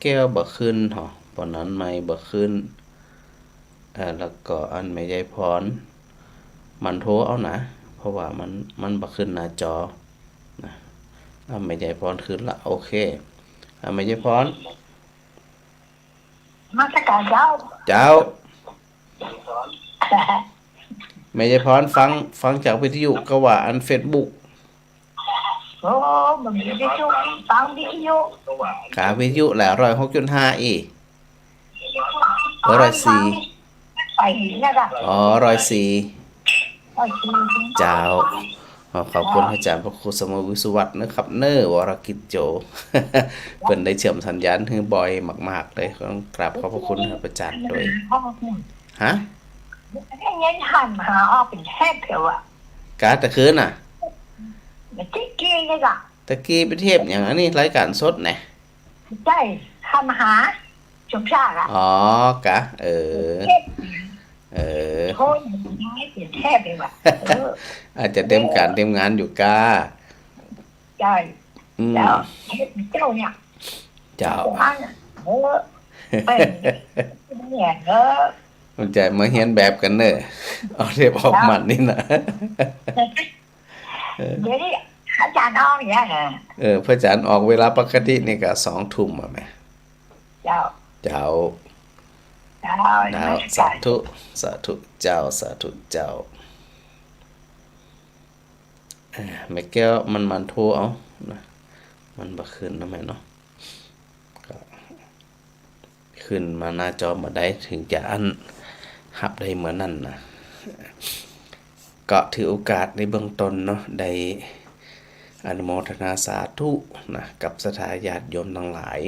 แก้วบ่ขึ้นหรอปอนนั้นไม่บ่ขึ้นแล้วก็อันไม่ใหญ่พรมันโทรเอานะเพราะว่ามันบ่ขึ้นหน้าจอนะไม่ใหญ่พรขึ้นละโอเคไม่ใหญ่พรมาสักการเจ้าเจ้าไม่ใช่พรฟังจากวิทยุก็ว่าอัน Facebook โอ้มันมีวิทยุฟังวิทยุวิทยุแหละ106.5อี104ไปนะจ๊ะอ๋อ104เจ้าขอบคุณอาจารย์พระครูสมวิสุวัฒน์นะครับวรกิจโจเพิ่นได้เชื่อมสัญญาณให้บ่อยมากๆเลยต้องกราบขอบพระคุณครับอาจารย์ด้วยฮะเงินหันหาออกเป็นแทบเถอะว่ะกาตะคืนน่ะตะกี้นี่จ้ะตะกี้ไปเทพอย่างอันนี้รายการสดน่ะใช่ทำหาชมชาติอ่ะอ๋อกะโทษไม่เปลี่ยนแทบเลยว่ะอาจจะเต็มการเต็มงานอยู่กาใช่แล้วเจ้าเนี่ยเจ้าเป็นเนี่ยมันใจมาเฮียนแบบกันเนอะเอาเทปออกมันนี่นะเดี๋ยวนี้อาจารย์ออกอย่างเงี้ยพระอาจารย์ออกเวลาปกตินี่ก็20 ทุ่มอ่ะแม่เจ้าสาธุเจ้าสาธุเจ้าแม่แก้วมันโทรเอานะมันบ่ขึ้นนะแม่เนาะก็ขึ้นมาหน้าจอมาได้ถึงจะอันหับได้เหมือนนั่นนะก็ถือโอกาสในเบื้องต้นเนาะได้อนุโมทนาสาธุนะกับศรัทธาญาติโยมทั้งหลาย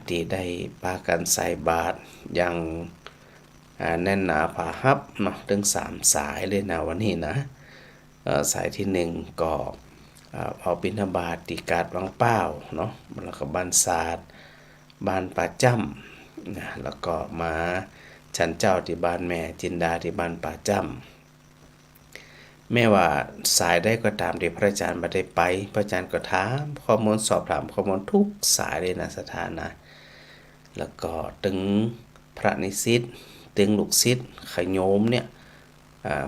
ที่ได้พากันใส่บาตรอย่างแน่นหนาผาฮับเนาะถึง3 สายเลยนะวันนี้นะสายที่1ก็เอาบิณฑบาตที่กาดวังเป้าเนาะแล้วก็บ้านศาสตร์บ้านป่าจ้ำนะแล้วก็มาฉันเจ้าที่บ้านแม่จินดาที่บ้านป่าจ้ำแม้ว่าสายได้ก็ตามที่พระอาจารย์บ่ได้ไปพระอาจารย์ก็ถามข้อมูลสอบถามข้อมูลทุกสายเลยนะสถานะแล้วก็ถึงพระนิสิตถึงลูกศิษย์ขโยมเนี่ย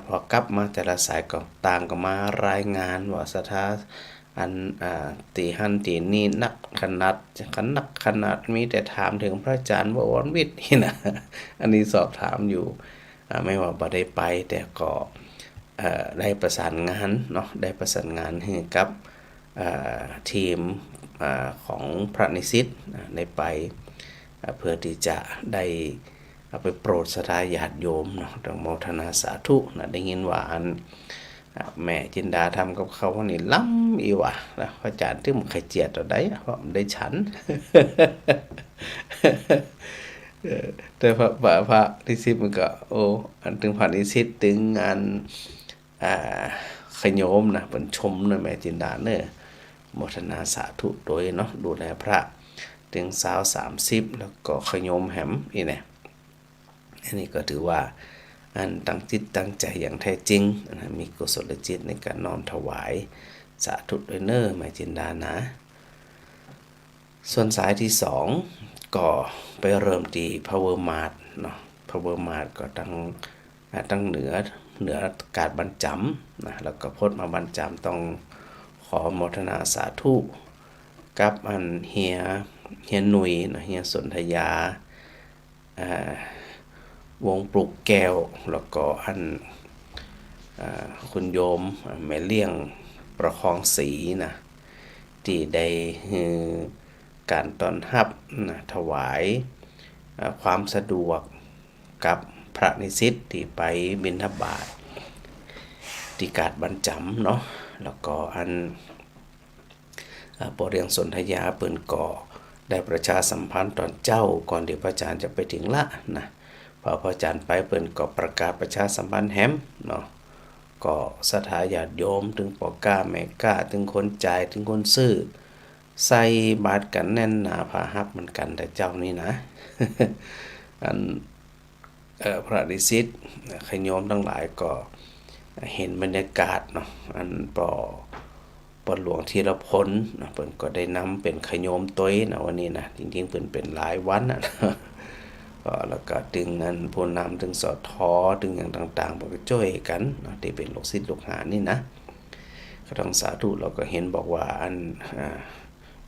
พอกลับมาแต่ละสายก็ต่างก็มารายงานว่าสถาอันตีหันตีนี่นักขนาดมีแต่ถามถึงพระอาจารย์วรวิทย์นี่นะอันนี้สอบถามอยู่ไม่ว่าบ่ได้ไปแต่ก็ได้ประสานงานเนาะได้ประสานงานให้กับทีมของพระนิสิตได้ไปเพื่อที่จะได้เอาไปโปรดศรัทธาญาติโยมเนาะต้องโมทนาสาธุนะได้ยินว่าอันแม่จินดาทำกับเขาวันนี้ล้ำอีว่ะนะพระอาจารย์ที่มันไข่เจียดตัวใดเพราะมันได้ฉันแต่พระนิสิตมันก็โอ้อันถึงพระนิสิตถึงงานขโยมนะเป็นชมนะแม่จินดาเนอะโมทนาสาธุโดยเนาะดูแลพระถึง30แล้วก็ขโยมแหมอีเนี่ยอันนี้ก็ถือว่าอันตั้งจิตตั้งใจอย่างแท้จริงนะมีกุศลจิตในการน้อมถวายสาธุด้วยเนอะแม่จินดานะส่วนสายที่2ก็ไปเริ่มที่ Power Mart เนาะ Power Mart ก็ตั้งเหนือกาดบรรจำนะแล้วก็พดมาบรรจำต้องขอโมทนาสาธุกับอันเฮียหนุ่ยนะเฮียสนธยาวงปลุกแก้วแล้วก็อันคุณโยมแม่เลี้ยงประคองศรีนะที่ได้การต้อนรับนะถวายความสะดวกกับพระนิสิตที่ไปบิณฑบาตที่กาดบรรจำเนาะแล้วก็อันปเรียงสนธยาเปิ้นก็ได้ประชาสัมพันธ์ตอนเจ้าก่อนที่พระอาจารย์จะไปถึงละนะพอพระอาจารย์ไปเปิ้นก็ประกาศประชาสัมพันธ์แฮมเนาะก็ศรัทธาญาติโยมถึงปอกล้าแม่กล้าถึงคนจ่ายถึงคนซื้อใส่บาตรกันแน่นหนาผาฮับเหมือนกันแต่เจ้านี่นะอันพระนิสิตขโยมทั้งหลายก็เห็นบรรยากาศเนาะอันปอ ปอหลวงธีรพลนะเพิ่นก็ได้นำเป็นขโยมต้วยนะวันนี้นะจริงๆเพิ่นเป็นหลายวันนะ ก็แล้วก็ดึงนั้นผู้นำถึงสอทอดึงอย่างต่างๆเพิ่นก็ช่วยกันนะที่เป็นลูกศิษย์ลูกหานี่นะก็ต้องสาธุเราก็เห็นบอกว่าอัน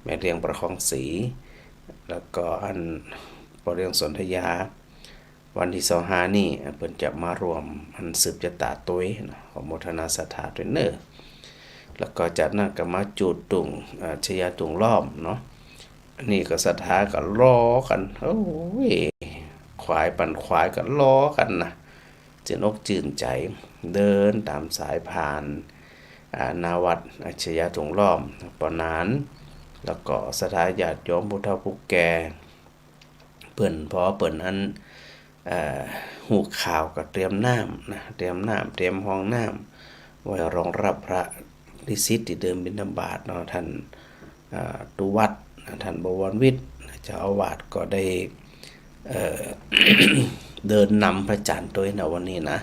แม่เรียงประคองศรีแล้วก็อันปอเรียงสนธยาวันที่25นี่เพิ่นจะมารวมอันสืบชะตาต้วยนะขอโมทนาศรัทธาด้วยเด้อแล้วก็จากนั้นก็มาจูดตุงชยาตุงล้อมเนาะอันนี้ก็ศรัทธาก็ล้อกันโอ้ยควายปั่นควายก็ล้อกันนะจื่นอกจื่นใจเดินตามสายผ่านนาวัดชยาตุงล้อมปอนานแล้วก็ศรัทธาญาติโยมผู้เฒ่าผู้แก่เพิ่นพอเพิ่นอันหูข่าวก็เตรียมน้ำนะเตรียมน้ำเตรียมห้องน้ำไว้รองรับพระนิสิตที่เดิมบิณฑบาตเนาะท่านตุวัดท่านบวรวิทย์เจ้าอาวาสก็ได้เดินนำพระจันทร์โดยในวันนี้นะ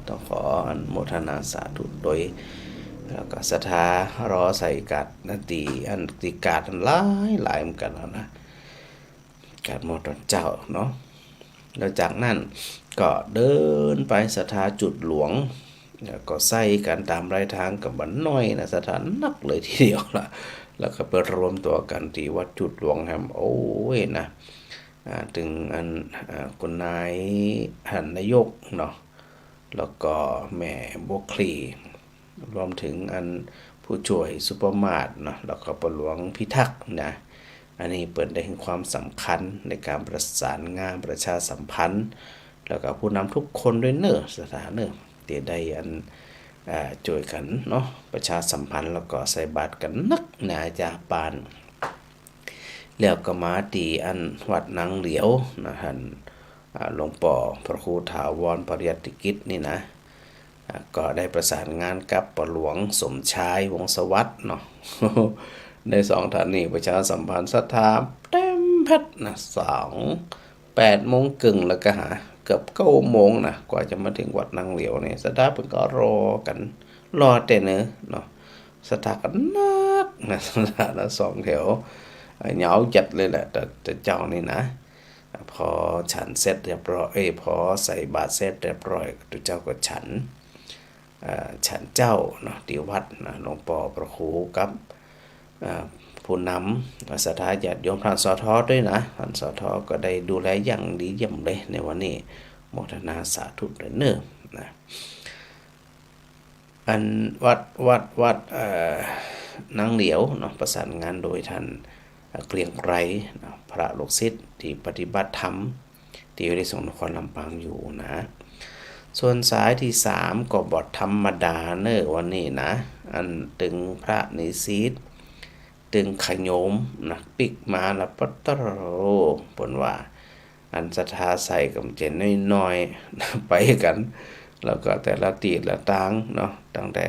ต้องขออนุโมทนาสาธุโดยแล้วก็ศรัทธารอใส่กัดนาตีอันติกาดหลายเหมือนกันแล้วนะกาดหมดเจ้าเนาะแล้วจากนั้นก็เดินไปศรัทธาจุดหลวงแล้วก็ใส่กันตามรายทางกับบันน้อยนะสถานนักเลยทีเดียวล่ะแล้วก็ไปรวมตัวกันที่วัดจุดหลวงแฮมโอ้ยนะถึงอันคุณนายหันนายกเนาะแล้วก็แม่บวคลีรวมถึงอันผู้ช่วยซุปเปอร์มาร์ทเนาะแล้วก็ปหลวงพิทักษ์นะอันนี้เปิดได้ถึงความสำคัญในการประสานงานประชาสัมพันธ์แล้วก็ผู้นำทุกคนด้วยเนอะสถานเนอะเดี๋ยวได้อันช่วยกันเนาะประชาสัมพันธ์แล้วก็ใส่บาตรกันนักนะจากปานแล้วก็มาตีอันวัดนางเหลียวนะท่านหลวงปู่พระครูถาวรปริยัติกิจนี่นะก็ได้ประสานงานกับปหลวงสมชายวงศ์สวัสดิ์เนาะ ใน2ท่านนี้ประชาสัมพันธ์ศรัทธาเต็มแพทนะ8 โมงครึ่งแล้วก็หาเกือบ9 โมงนะกว่าจะมาถึงวัดนางเหลียวนี่ศรัทธาเพิ่นก็รอกันรอแต่เนาะศรัทธากันนักนะศรัทธาละ2 แถวเหงาจัดเลยแหละแต่เจ้านี่นะพอฉันเสร็จเรียบร้อยพอใส่บาตรเสร็จเรียบร้อยตัวเจ้าก็ฉันเจ้าเนาะที่วัดนะหลวงปู่พระครูกับผู้นำศรัทธาญาติโยมท่านสทด้วยนะท่านสทก็ได้ดูแลอย่างดีเยี่ยมเลยในวันนี้โมทนาสาธุด้วยเนอะนะอันวัดนางเหลียวเนาะประสานงานโดยท่านเกรียงไกรพระลูกศิษย์ที่ปฏิบัติธรรมที่อยู่ในสงฆ์นครลำปางอยู่นะส่วนสายที่3ก็บทธรรมดาเนอะวันนี้นะอันตึงพระนิสิตตึงขโยมนะปิกมาละปัตตโรปนว่าอันศรัทธาใส่กับเจนน้อยๆไปกันแล้วก็แต่ละตีละตังเนาะตั้งแต่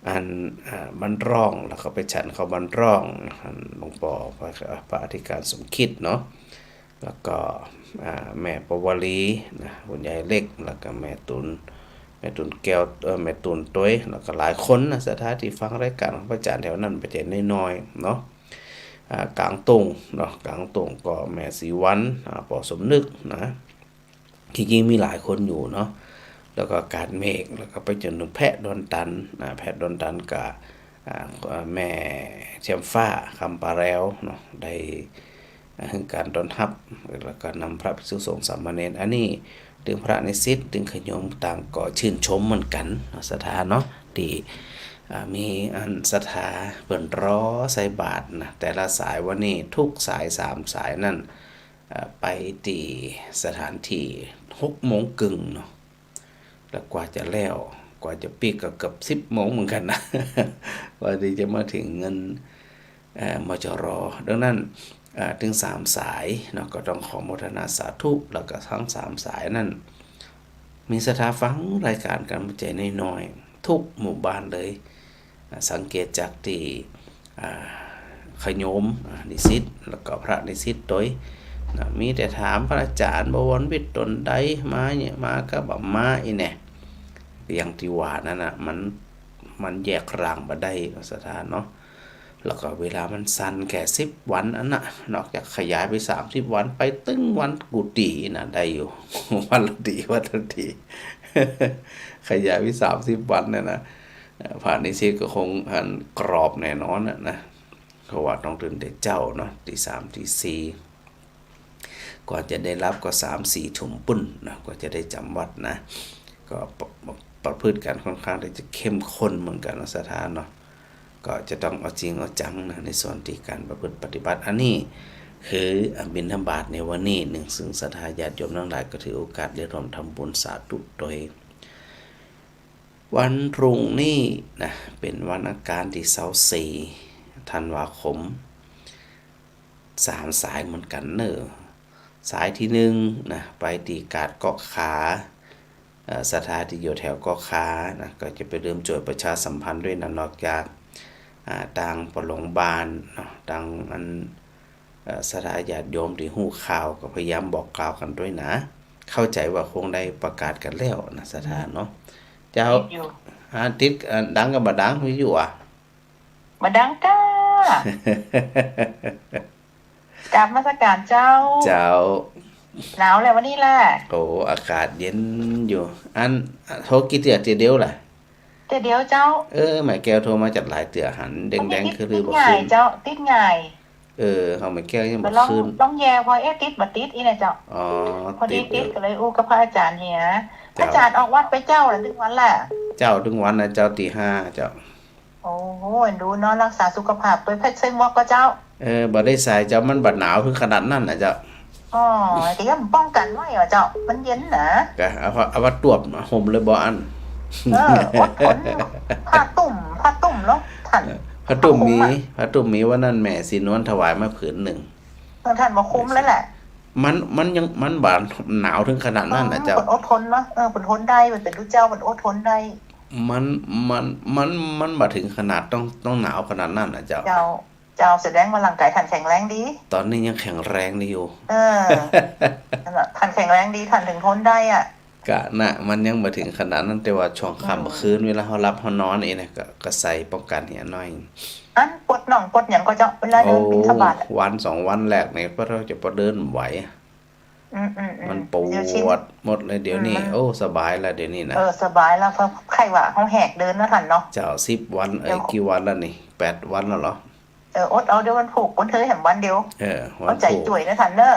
อันบันร่องแล้วก็ไปฉันเขาบันร่องหลวงปู่พระอธิการสมคิดเนาะแล้วก็แม่ปวลีนะคุณยายเล็กแล้วก็แม่ตุนแก้วแม่ตุนต้วยแล้วก็หลายคนนะศรัทธาที่ฟังรายการของพระอาจารย์แถวนั้นไปเจนน้อยๆเนาะกลางตุงเนาะกลางตุงก็แม่ศรีวันปอสมนึกนะจริงๆมีหลายคนอยู่เนาะแล้วก็การเมฆแล้วก็ไปจนถึงแพะดอนตันแพะดอนตันกับแม่เชียมฟ้าคำปาแล้วเนาะได้การต้อนรับแล้วก็นำพระภิกษุสงฆ์สามเณรอันนี้ถึงพระนิสิตถึงขโยมต่างก็ชื่นชมเหมือนกันศรัทธาเนาะที่มีอันศรัทธาเปิ่นรอใส่บาตรนะแต่ละสายวันนี้ทุกสาย3 สายนั่นไปที่สถานที่6 โมงครึ่งเนาะแล้วกว่าจะแล้วกว่าจะปิกก็เกือบ10 โมงเหมือนกันนะกว่าที่จะมาถึงเงินมจร.ดังนั้นถึง3 สายเนาะก็ต้องขอโมทนาสาธุแล้วก็ทั้ง3 สายนั่นมีศรัทธาฟังรายการกันใจน้อยๆทุกหมู่บ้านเลยสังเกตจากที่ขโยมนิสิตแล้วก็พระนิสิตโดยมีแต่ถามพระอาจารย์บวรวิทย์ตนใดมาเนี่ยมาก็บ่มาอีแน่อย่างที่ว่านั่นน่ะมัน มันแยกร่างบ่ได้สถานเนาะแล้วก็เวลามันสั้นแค่10วันอันน่ะนอกจากขยายไป30วันไปตึ้งวันกุฏิน่ะได้อยู่ วันละดีวันละดี ขยายไป30วันเนี่ยนะผ่านนิสิตก็คงอันกรอบแน่นอนนะเพราะว่าต้องตื่นแต่เจ้าเนาะตี3ตี4กว่าจะได้รับก็3-4 ทุ่มปุ้นนะกว่าจะได้จำวัดนะก็ประพฤติกันค่อนข้างที่จะเข้มข้นเหมือนกันนะสถานเนาะก็จะต้องเอาจริงเอาจังนะในส่วนที่การประพฤติปฏิบัติอันนี้คือบิณฑบาตในวันนี้หนึ่งซึ่งศรัทธาญาติโยมทั้งหลายก็ถือโอกาสได้ร่วมทำบุญสาธุโดยวันรุ่งนี้นะเป็นวันอังคารที่24ธันวาคม3 สายเหมือนกันเนอะสายที่1นะไปตีกาดเกาะขาศรัทธาที่อยู่แถวเกาะขานะก็จะไปเริ่มจ่วยประชาสัมพันธ์ด้วยนะนอกจากต่างปโรงพยาบาลเนาะต่างอันศรัทธาญาติโยมที่ฮู้ข่าวก็พยายามบอกกล่าวกันด้วยนะเข้าใจว่าคงได้ประกาศกันแล้วนะศรัทธาเนาะเจ้าติดดังกับบ่ดังมีอยู่อ่ะมาดังก้า กราบนมัสการเจ้าหนาวแล้ววันนี้แหละโอ้อากาศเย็นอยู่อันโทรกี่เดียวแหละแต่เดี๋ยวเจ้าแม่แก้วโทรมาจัดหลายเตือหันแดงๆคือบ่ขึ้นเจ้าติดง่ายเขาแม่แก้วยังบ่ขึ้นต้องแย่พอติดบ่ติดอีน่ะเจ้าพอดีติดก็เลยกับพระอาจารย์เฮียอาจารย์ออกวัดไปเจ้าละถึงวันแหละเจ้าถึงวันนะเจ้าตี5เจ้าโอ้โหดูเนาะรักษาสุขภาพด้วยเพชรเส้นวอกก็เจ้าบ่ได้ใส่เจ้ามันบ่หนาวถึงขนาดนั้นน่ะเจ้าแต่ก็ป้องกันไว้เจ้ามันเย็นนะก็เอาว่าตวบห่มเลยบ่อันอดทนผ้าตุ่มเนาะท่านผ้าตุ่มมีว่านั่นแม่สีนวลถวายมาผืนหนึ่งท่านบ่คุ้มแล้วแหละมันยังมันบาดหนาวถึงขนาดนั้นน่ะเจ้าอดทนเนาะอดทนได้มันเป็นรู้เจ้ามันอดทนได้มันบ่ถึงขนาดต้องหนาวขนาดนั้นน่ะเจ้าแสดงว่าร่างกายท่านแข็งแรงดีตอนนี้ยังแข็งแรงดีอยู่ท่านแข็งแรงดีท่านถึงทนได้อ่ะกะน่ะมันยังบ่ถึงขนาดนั้นแต่ว่าช่วงค่ำคืนเวลาเฮาหลับเฮานอนนี่นะก็ใส่ป้องกันเหียหน่อยอันปวดหน่องปวดหยังก็จะเวลาเดินบิณฑบาตวัน2วันแรกนี่พวกเราจะบ่เดินไหวมันปวดหมดเลยเดี๋ยวนี้โอ้สบายแล้วเดี๋ยวนี้นะสบายแล้วเพราะใครว่าเฮาแหกเดินนะท่านเนาะเจ้า10วันกี่วันแล้วนี่8วันแล้วเหรออดเอาเดี๋ยวมันผูกคนเธอแห่งวันเดียววันใจจ่วยนะท่านเด้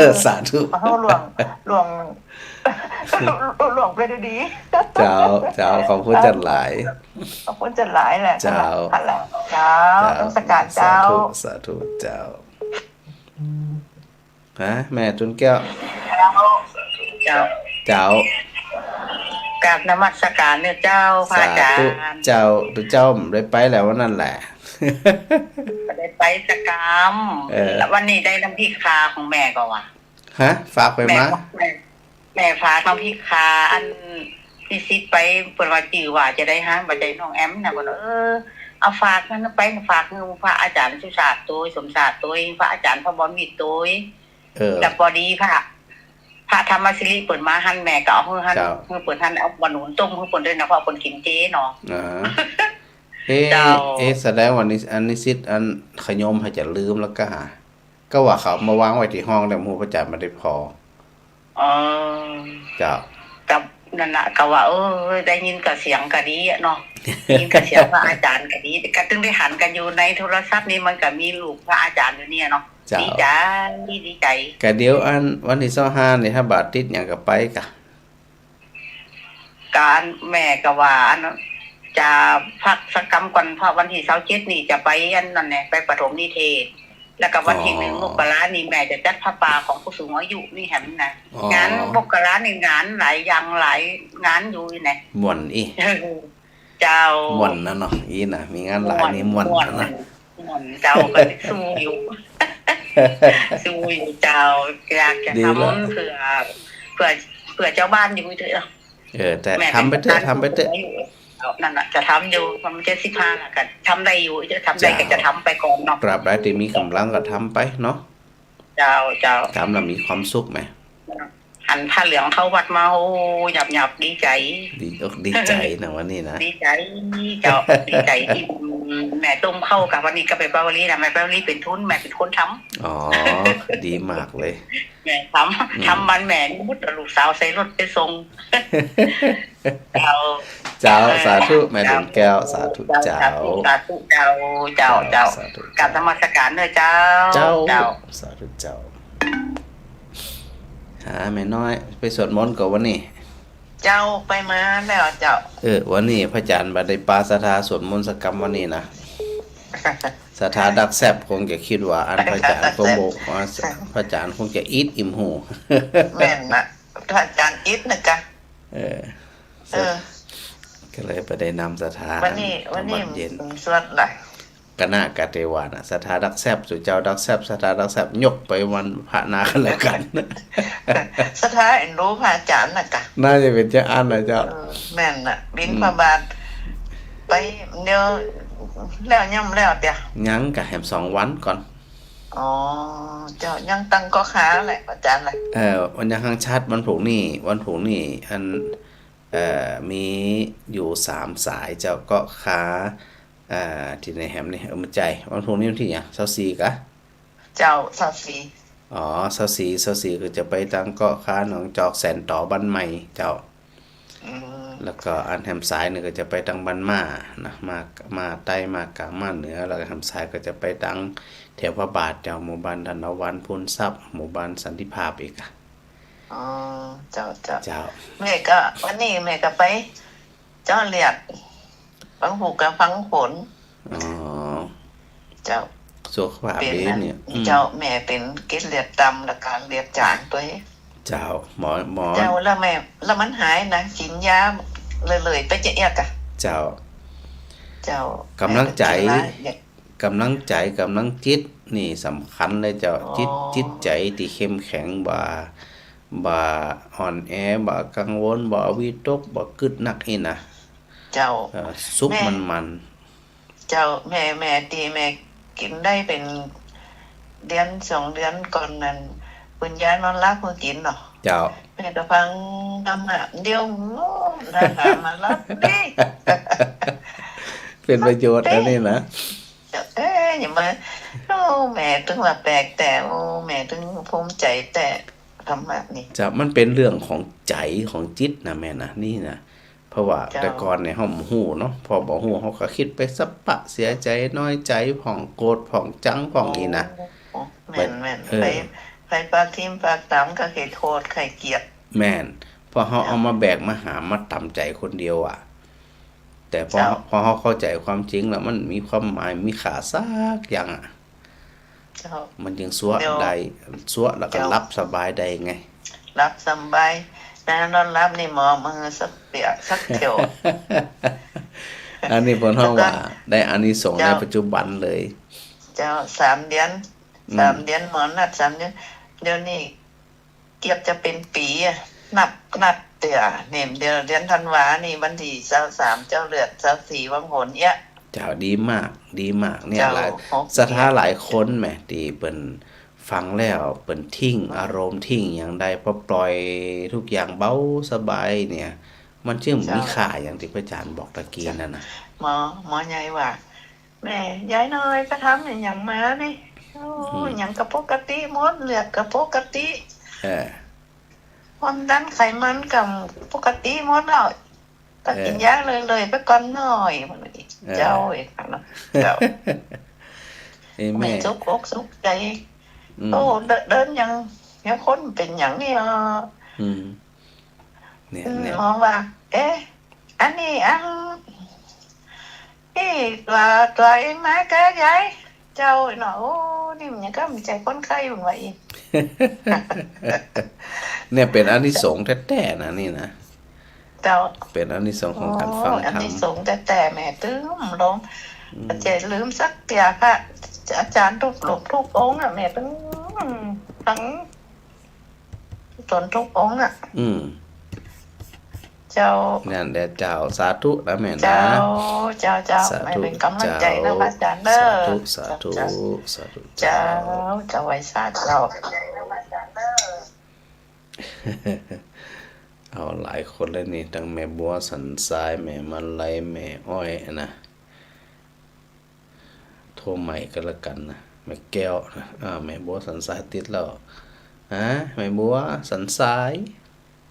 อสาธุเฮาหลวงไปดูดีเจ้าขอบคุณจัดหลายขอบคุณจัดหลายแหละเจ้าต้องสกัดเจ้าสาธุเจ้าฮะแม่จุนแก้วเจ้ากราบนมัสการเนี่ยเจ้าพระอาจารย์เจ้าได้ไปแล้ววันนั้นแหละได้ไปสกรรมแล้ววันนี้ได้น้ำพริกคาของแม่ก็ว่ะฮะฝากไปมั้ยแม่ฝากน้ำพริกคาอันที่ซิดไปเปิดว่าจื่อว่าจะได้ฮะบ่ได้น้องแอมน่ะบ่เอาฝากนั้นไปฝากเงินพระอาจารย์สุชาติตัวสมศาสตร์ตัวพระอาจารย์พระบรมิตรตัวแล้วพอดีพระธรรมศิริเปิดมาหั่นแม่ก็เอาเฮือเปิดหั่นเอาบ่หนุนต้มเฮือเปิดด้วยนะเพราะเพิ่นกินเจเนาะแสดงว่านี้อันนี้ซิดอันขยมให้จะลืมแล้วก็ว่าเขามาวางไว้ที่ห้องแล้วหมู่พระอาจารย์ไม่ได้พอเจ้ากับนั่นน่ะก็ว่าได้ยินกับเสียงก็ดีเนาะยินกับเสียงพระอาจารย์ก็ดีก็ตึงได้หันกันอยู่ในโทรศัพท์นี่มันก็มีลูกพระอาจารย์อยู่เนี่ยเนาะดีใจก็เดี๋ยวอันวันที่25นี่ถ้าบาทติดหยังก็ไปกะการแม่ก็ว่าอันจะพักสักกรรมก่อนเพราะวันที่27นี่จะไปอันนั่นแหละไปปฐมนิเทศแล้วก็วันที่1มกรานี่แม่จะจัดผ้าป่าของผู้สูงอายุนี่แหมนะงานมกรานี่งานหลายอย่างหลายงานอยู่นี่นะม่วนอีเจ้าม่วนนะเนาะอีน่ะมีงานหลายนี่ม่วนนะม่วนเจ้าก็สู้อยู่เจ้าอยากจะทำเผื่อเจ้าบ้านอยู่เถอะแต่ทำไปเถอะนั่นน่ะจะทำอยู่มันจะ15ล่ะกันทำได้อยู่จะทำได้ก็จะทำไปก่อนเนาะตราบใดที่มีกำลังก็ทำไปเนาะเจ้าทำแล้วมีความสุขไหม หันผ้าเหลืองเข้าวัดมาโอ้หยับดีใจ ดีอกดีใจนะวันนี้นะ ดีใจเจ้าดีใจที่แม่ต้มเข้ากับวันนี้ก็ไปเปาวลีนะแม่เปาวลีเป็นทุนแม่เป็นคนทำ อ๋อดีมากเลย แม่ทำมันแม่มุดลูกสาวใส่รถไปส่งเจ้า เจ้าสาธุแม่ดวงแก้วสาธุเจ้า สาธุเจ้าสาธุ กับธรรมสการเด้อเจ้า เจ้าสาธุเจ้าหาแม่น้อยไปสวดมนต์ก่อนวันนี้ เจ้าไปมาแล้วเจ้า วันนี้พระอาจารย์บัดได้ปาสถาสวดมนต์สักกรรมวันนี้นะสถาดักแซบคงจะคิดว่าอันพระอาจารย์คงบอกว่าพระอาจารย์คงจะอิดอิ่มหู แม่นนะพระอาจารย์อิดนะกะก็เลยไปได้นำสถา วันนี้เย็น สวดอะไร กะนากะเทวานะสถาดักแซบสุเจ้าดักแซบสถาดักแซบยกไปวันพระนากันแล้วกัน สถาเอ็นรู้พระอาจารย์นะกะ น่าจะเป็นเจ้าอันนะเจ้า แม่นน่ะบินประบาทไปเดี๋ยวแล้วย่ำแล้วเดี๋ยว ยังกะแหม2 วันก่อน อ๋อเจ้ายังตั้งก็ขาแหละอาจารย์แหละ วันยังข้างชัดวันผูกนี่อันมีอยู่3 สายเจ้าก็ขาที่ในแฮมนี่มันใจวันผูกนี่วันที่หยัง24กะ เจ้าสัตว์สี อ๋อ24คือจะไปตั้งเกาะขาหนองจอกแสนต่อบ้านใหม่เจ้าแล้วก็อันแฮมซ้ายนี่ก็จะไปทางบ้านม่านะมาใต้มากลางมาเหนือแล้วก็แฮมซ้ายก็จะไปทางแถวพระบาทเจ้าหมู่บ้านธนวันพูนทรัพย์หมู่บ้านสันติภาพอีกอ่ะ อ๋อเจ้า เ แม่ก็วันนี้แม่ก็ไปเจ้าเลียดฟังหูกับฟังผล อ๋อ เจ้า สุขภาพ เป็น ดี นั่น เนี่ย เจ้าแม่เป็นเกล็ดเลือดดำและการเลือดจางตัวเอง เจ้าหมอ เจ้าแล้วแม่แล้วมันหายนะกินยาเลยไปจะเอียกอะเจ้า เจ้าก ำลังใจกำลังจิตนี่สำคัญเลยเจ้าจิตใจที่เข้มแข็งบ่อ่อนแอบ่กังวลบ่วิตกบ่กึดนักนี่นะ เจ้า สุขมัน เจ้าแม่ตีแม่กินได้เป็นเดือน2 เดือนก่อนนั้นปุญญานอนรับมือกินเนาะ เจ้า แม่ก็ฟังนำอ่ะเดียวโง่ได้หามารับดิ เป็นประโยชน์แล้วนี่นะ อย่ามาโอ้แม่ถึงว่าแปลกแต่โอ้แม่ถึงภูมิใจแต่ธรรมะนี่ จะมันเป็นเรื่องของใจของจิตนะแม่นะนี่นะเพราะว่าแต่ก่อนเนี่ยเฮาบ่ฮู้เนาะพอบ่ฮู้เฮาก็คิดไปสับปะเสียใจน้อยใจผ่องโกรธผ่องจังผ่องอีนะ แม่นไปปากทิมปากตำก็เขตโทษใครเกลียด แม่นพอเฮาเอามาแบกมาหามมาตำใจคนเดียวอ่ะแต่พอเฮาเข้าใจความจริงแล้วมันมีความหมายมีค่าสักอย่างอ่ะมันจึงสัวได้สัวแล้วก็รับสบายได้ไง รับสบายแต่นอนรับนี่หมอมือสักเปียกสักเที่ยว อันนี้เพิ่นเฮาว่าได้อานิสงส์ในปัจจุบันเลย เจ้า3 เดือนหมอนัด3 เดือนเดี๋ยวนี้เกือบจะเป็นปีอะนัดเดือเนี่ยเดือนธันวานี่วันที่23เจ้าเลือด24วังโหนเนี่ยเจ้าดีมากเนี่ยหลายสถานหลายคนแหมที่เปิ้นฟังแล้วเปิ้นทิ้งอารมณ์ทิ้งอย่างใดพอปล่อยทุกอย่างเบาสบายเนี่ยมันจึงมีค่าอย่างที่พระอาจารย์บอกตะกี้นั่นน่ะหมอใหญ่ว่าแม่ยายน้อยก็ทำอย่างมานี่โอ้อย่างกับปกติหมดเลือดกับปกติความดันไขมันกับปกติหมดแล้วก็กินยาเลยไปก่อนหน่อยมันเจ้าอีกนะเจ้าแม่สุกอกสุกใจโอ้เดินอย่างคนเป็นอย่างนี้เนี่ยมองว่าอันนี้นี่ตัวเองมาแกใหญ่เจ้าเนาะโอ้นี่มันก็มีใจคนไข้มันไว้เนี่ยเป็นอานิสงส์แท้ๆนะนี่นะ เจ้าเป็นอานิสงส์ของการฟังธรรมอานิสงส์แต่แม่ตื้มลงจะลืมสักเตียค่ะอาจารย์ทุกองค์อ่ะแม่ต้องทั้งตนทุกองค์อ่ะเจ้านั่นแหละเจ้าสาธุนะแม่นะเจ้าไม่เป็นกำลังใจนะอาจารย์เด้อสาธุเจ้าไว้สาธุ เอาหลายคนเลยนี่ทั้งแม่บัวสันทรายแม่มาลัยแม่อ้อยนะโทรใหม่ก็แล้วกันนะแม่แก้วนะแม่บัวสันทรายติดแล้วแม่บัวสันทราย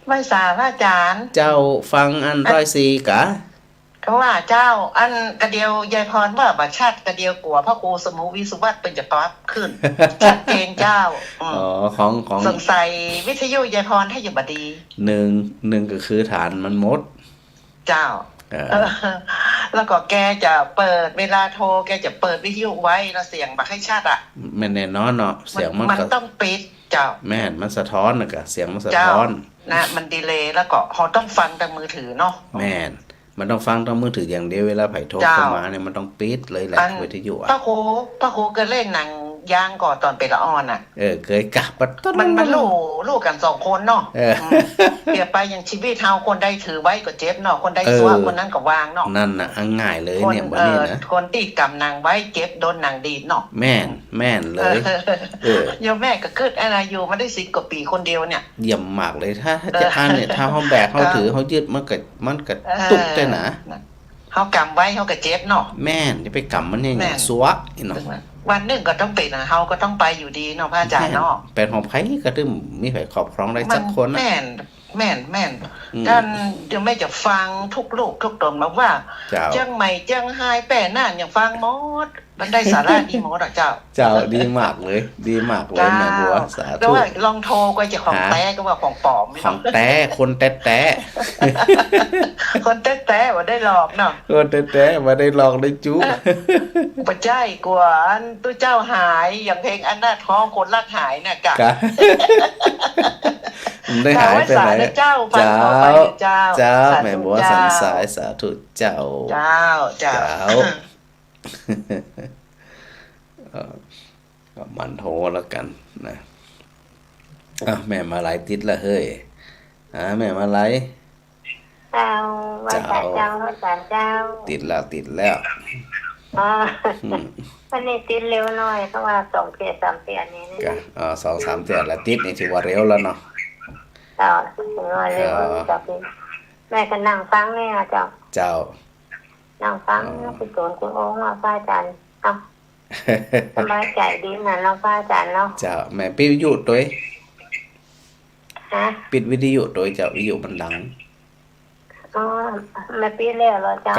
ไม่ทราบว่าอาจารย์ เจ้าฟังอัน104กะ ก็ว่าเจ้าอันกระเดียวยายพรว่าบัตรชาติกระเดียวกลัวพ่อครูสมุวิสุวัตเป็นจะปั๊บขึ้น ชัดเจนเจ้าของสงสัยวิทยุยายพรให้อยู่บดีหนึ่งก็คือฐานมันหมดเจ้าแล้วก็แกจะเปิดเวลาโทรแกจะเปิดวิทยุไว้แล้วเสียงบักให้ชัดอ่ะไม่แน่นอนเนาะเสียงมันต้องปิดเจ้าแม่นมันสะท้อนนะกะเสียงมันสะท้อนนะมันดีเลย์แล้วก็เขาต้องฟังทางมือถือเนาะแม่นมันต้องฟังทางมือถืออย่างเดียวเวลาไผโทรเข้ามาเนี่ยมันต้องปิดเลยแหละวิทยุอ่ะพ่อครูก็เล่นหนังย่างก่อนตอนเป็นละอ่อนอ่ะเคยกะปัดมันลูกกัน2คนเนาะเปรียบไปอย่างชีวิตเฮาคนใดถือไว้ก็เจ็บเนาะคนใดซัวคนนั้นก็วางเนาะนั่นน่ะง่ายเลยเนี่ยบัดนี้นะคนตีกำนางไว้เจ็บโดนนางดีดเนาะแม่นเลยโยมแม่ก็เกิดอะไรอยู่มาได้10 กว่าปีคนเดียวเนี่ยเยี่ยมมากเลยถ้าจะอ่านเนี่ยถ้าเฮาแบกเฮาถือเฮายึดมันก็ตุกได้นะเฮากำไว้เฮาก็เจ็บเนาะแม่นจะไปกำมันยังไงซัวเนาะวันนึงก็ต้องเป็นเฮาก็ต้องไปอยู่ดีเนาะพระอาจารย์เนาะเป็นของไผก็ตึมมีไผครอบครองได้สักคนแม่นท่านจะไม่จะฟังทุกลูกทุกตนบอกว่าจังใหม่จังไฮแป้นั่นอย่างฟังหมดมันได้สาระดีหมดเจ้าดีมากเลยดีมากเลยแม่บัวสาธุแล้วว่าลองโทรก็จะของแต้ก็ว่าของปลอมของแต้คนแต้คนแต้ว่าได้หลอกเนาะคนแต้ว่าได้หลอกได้จุ๊บ่ใช่กว่าอันตู้เจ้าหายอย่างเพลงอันน่าท้องคนรักหายน่ะกะได้หายไปไหนเจ้าแม่บัวสันสายสาธุเจ้าก็มันโทรแล้วกันนะแม่มาไล่ติดละเฮ้ยแม่มาไล่เจ้าติดแล้ววันนี้ติดเร็วหน่อยเพราะว่า2 เดือน 3 เดือนนี้นะ2-3 เดือนแล้วติดนี่ถือว่าเร็วแล้วเนาะถือว่าเร็วจับแม่ก็นั่งฟังเนี่ยเจ้านั่งฟังคุณโจนคุณโอ้มาพระอาจารย์สบายใจดีนะเราพระอาจารย์เนาะเจ้าแม่ปิดวิทยุตัวปิดวิทยุตัวเจ้าวิทยุมันดังแม่ปิดแล้วเหรอเจ้า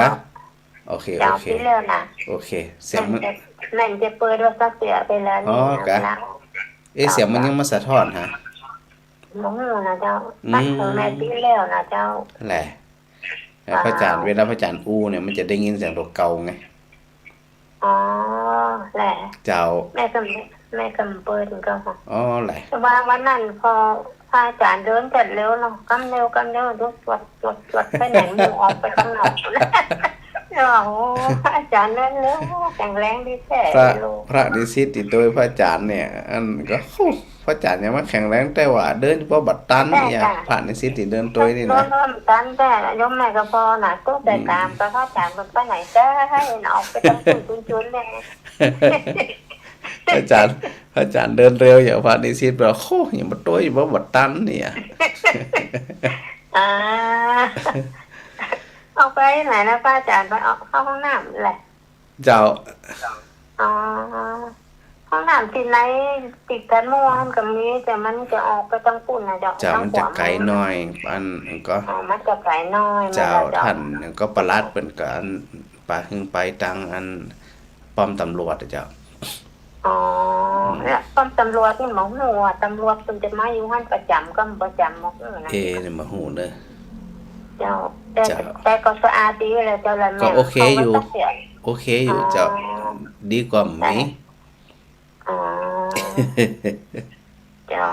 โอเคปิดแล้วนะโอเคเสียงมันจะเปิดว่าสักเสียไปแล้วนี่เสียงมันยังมาสะท้อนฮะน้องนะเจ้าตั้งแม่ปิดแล้วนะเจ้าแหละพระอาจารย์เวลาพระอาจารย์อู้เนี่ยมันจะได้ยินเสียงตัวเก่าไงแหละเจ้าแม่กำเปิดก็ค่ะแหละว่าวันนั้นพอพระอาจารย์เดินจัดเร็วเนาะกำเร็วดูจวดไปไหนหมูออกไปข้างนอกพระอาจารย์นั่นเร็วแข็งแรงดีแท้พระนิสิตติดโดยพระอาจารย์เนี่ยอันก็พระอาจารย์ยังมาแข็งแรงแต่ว่าเดินเพราะบัดตันเนี่ยพระนิสิตติดเดินตัวนี่นะตันแต่ยมแม่ก็พอน่ะก็ได้ตามก็พระอาจารย์มันไปไหนได้ให้ออกไปทำจุนๆเลยพระอาจารย์เดินเร็วอย่างพระนิสิตบอกโอ้ยมาตัวอยู่เพราะบัดตันเนี่ยเอาไปไหนนะป้าอาจารย์ไปเอาเข้าห้องน้ำแหละเจ้าห้องน้ำที่ไหนติดกันมั่วมันก็มีแต่มันจะออกไปตั้งปุ่นนะเจ้ามันจะไกลหน่อยอันก็มันจะไกลหน่อยเจ้าท่านก็ประหลัดเป็นการไปตังอันป้อมตำรวจเจ้าเนี่ยป้อมตำรวจนี่หมอหัวตำรวจคุณจะมาอยู่ห้องประจำก็ประจำหมดนะเนี่ยมาหูเลยเจ้าแต่ก็สะอาดดีเลยเจ้าละแม่ก็โอเคอยู่เจ้าดีกว่าไหมเจ้า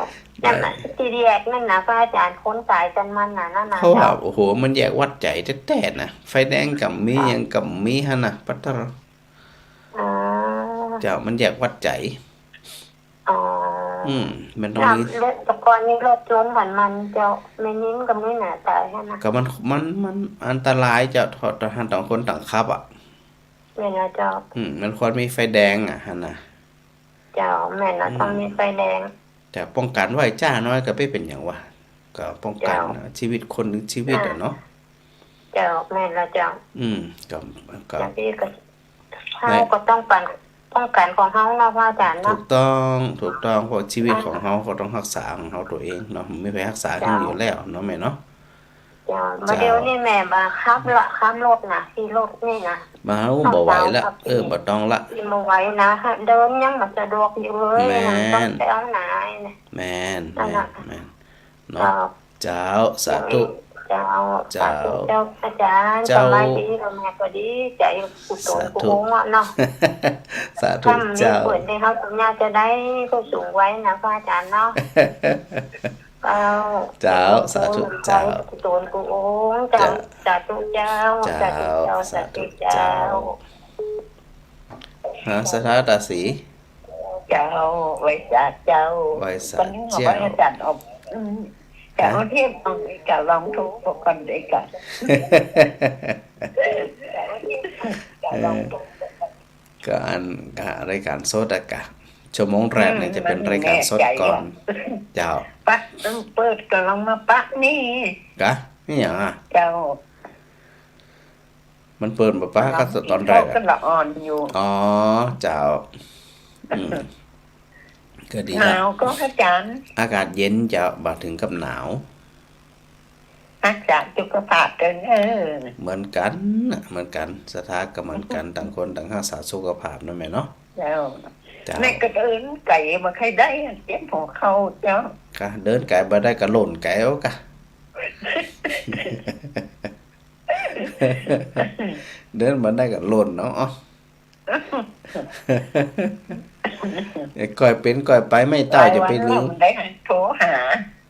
นั่นน่ะที่แยกนั่นนะพระอาจารย์ค้นสายกันมันน่ะนั่นน่ะเขาว่าโอ้โหมันแยกวัดใจแท้ๆนะไฟแดงกับมียังกับมีฮะนะปัตตะเจ้ามันแยกวัดใจมันต้องมีแต่ก่อนนี้รถชนผ่านมันเจ้าไม่นิ้มกับไม่หนาตายใช่ไหมก็มันอันตรายเจ้าทางต่างคนต่างขับแม่นะเจ้ามันควรมีไฟแดงฮะนะเจ้าแม่นะต้องมีไฟแดงแต่ป้องกันไว้จ้าน้อยก็ไม่เป็นอย่างว่า ก็ป้องกันชีวิตคนหนึ่งชีวิตเนาะเจ้าแม่ละเจ้าก็อย่างที่ก็เฮาก็ต้องป้องกันของเฮาเนาะพระอาจารย์เนาะถูกต้องเพราะชีวิตของเฮาก็ต้องรักษาของเฮาตัวเองเนาะไม่ไปรักษาคนอยู่แล้วเนาะแม่เนาะมาเดี๋ยวนี้แม่มาขับรถนะที่รถนี่นะมาบ่ไหวละบ่ต้องละบ่ไหวนะเดินยังบ่สะดวกอยู่เลยต้องไปเอาไหนแม่นเนาะเจ้าสาธุเจ้าอาจารย์สบายดีแม่ก็ดีใจกุศลกุศลเนาะสาธุเจ้าเปิดให้เฮาสัญญาจะได้ผู้สูงไว้นะพระอาจารย์เนาะเจ้าสาธุเจ้าโดนกูโอ้เจ้าสาธุเจ้าสาธุเจ้าสถาตาสีเจ้าไว้สาเจ้าวันนี้ขอให้อาจารย์อบเจ้าเทพองค์เจ้าลองทุกข์กันได้กันการรายการสดอากาศชั่วโมงแรกเนี่ยจะเป็นรายการสดก่อนเจ้าปักเปิดก็ลองมาปักนี่กะนี่หยังเจ้ามันเปิดบ่ปักก็ตอนแรกก็ละอ่อนอยู่เจ้าก็ดีหนาวก็อาจารย์อากาศเย็นจะบ่ถึงกับหนาวอากาศสุขภาพกันเหมือนกันสถาก็เหมือนกันต่างคนต่างรักษาสุขภาพนั่นแหละเนาะเจ้าแม่ก็เดินไก่มาใครได้เจ็บหัวเข่าเจ้าก็เดินไก่บ่ได้ก็หล่นไก่เอากะเดินบ่ได้ก็หล่นเนาะก่อยเป็นก่อยไปไม่เต้าจะไปลืมได้โทรหา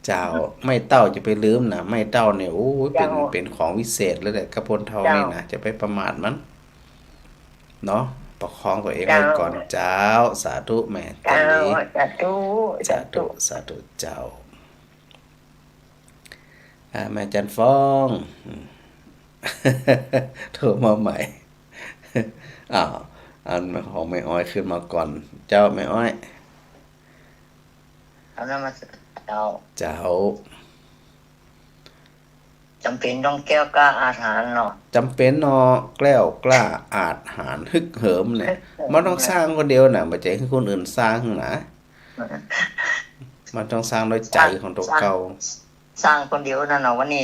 เจ้าไม่เต้าจะไปลืมนะไม่เต้าเนี่ยโอ้ยเป็นของวิเศษเลยแหละกระพลเท่านี่นะจะไปประมาทมันเนาะประคองตัวเองไว้ก่อนเจ้าสาธุแม่ตอนนี้สาธุเจ้าแม่จันฟ้องโทรมาใหม่อันของแม่อ้อยขึ้นมาก่อนเจ้าแม่อ้อยเอานำมาเจ้าจำเป็นต้องแก้วกล้าอาถรรพ์เนาะจำเป็นเนาะแก้วกล้าอาถรรพ์ฮึกเหิมเนี่ยมันต้องสร้างคนเดียวน่ะบ่ใช่ให้คนอื่นสร้างนะมันต้องสร้างด้วยใจของตัวเก่าสร้างคนเดียวนั่นเนาะวันนี้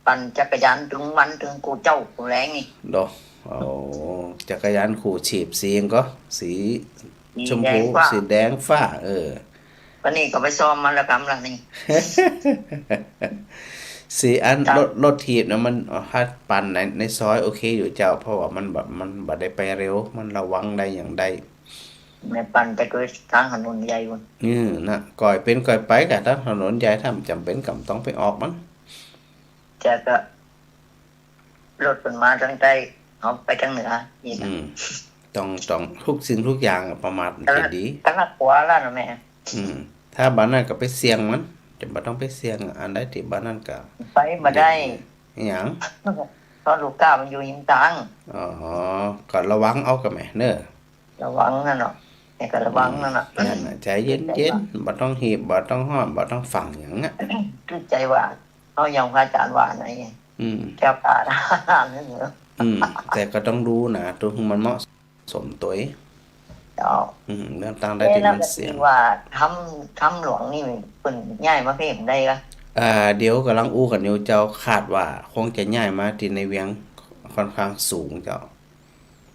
ปั่นจักรยานถึงวันถึงกูเจ้ากูแรงนี่ดอกจักรยานขู่ฉีบสีก็สีชมพูสีแดงฟ้าวันนี้ก็ไปซ้อมมาแล้วกำละนี่สีอันรถถีบนะมันถ้าปั่นในซอยโอเคอยู่เจ้าเพราะว่ามันบ่ได้ไปเร็วมันระวังได้อย่างใดแม่ปั่นไปด้วยทางถนนใหญ่พุ่นนะก่อยเป็นก่อยไปก็ถ้าถนนใหญ่ถ้าจำเป็นก็ต้องไปออกมันจะก็รถมันมาทางใต้เอาไปทางเหนือนี่ต้องทุกสิ่งทุกอย่างประมาทจะดีทางขวาแล้วนะแม่ถ้าบ้านนั้นก็ไปเสี่ยงมันจะบ่ต้องไปเสี่ยงอันใดที่บ้านนั้นก็ไปบ่ได้หยังเพราะลูกก้ามันอยู่หิมตังก็ระวังเอาก็แม่เด้อระวังนั่นเนาะแต่ก็ระวังนั่นน่ะใจเย็นๆบ่ต้องหีบบ่ต้องฮ้อนบ่ต้องฝังหยังคือใจว่าเอาอย่างพระอาจารย์ว่าไหนแก้วตานั่นเหรอแต่ก็ต้องดูนะตัวมันเหมาะสมตัวเรื่องต่างได้ที่มันเสียงว่าทำหลวงนี่เพิ่นย้ายมาเพิ่มได้ล่ะเดี๋ยวกำลังอู้กันอยู่เจ้าคาดว่าคงจะย้ายมาที่ในเวียงค่อนข้างสูงเ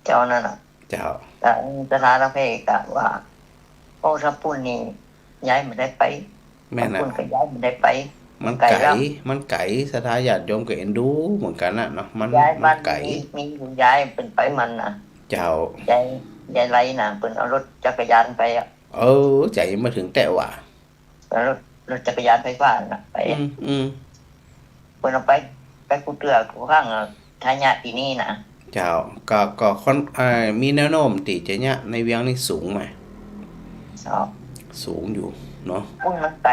จ้านั่นน่ะเจ้าแต่สถานเพก็ว่าโอ้ถ้าปุ่นนี่ย้ายไม่ได้ไปแม่น่ะปุ่นก็ย้ายไม่ได้ไปมันไกลสถาญาติโยมก็เอ็นดูเหมือนกันน่ะเนาะมันไกลมีย้ายเป็นไปมันน่ะเจ้าย้ายไรน่ะเพิ่นเอารถจักรยานไปใจมาถึงแต่ว่ารถจักรยานไฟฟ้าน่ะไปเพิ่นเอาไปกูเตือกูข้างทายาทที่นี่น่ะเจ้าก็ค่อนมีแนวโน้มที่จะเนี่ยในเวียงนี่สูงมั้ยสูงอยู่เนาะมันไกล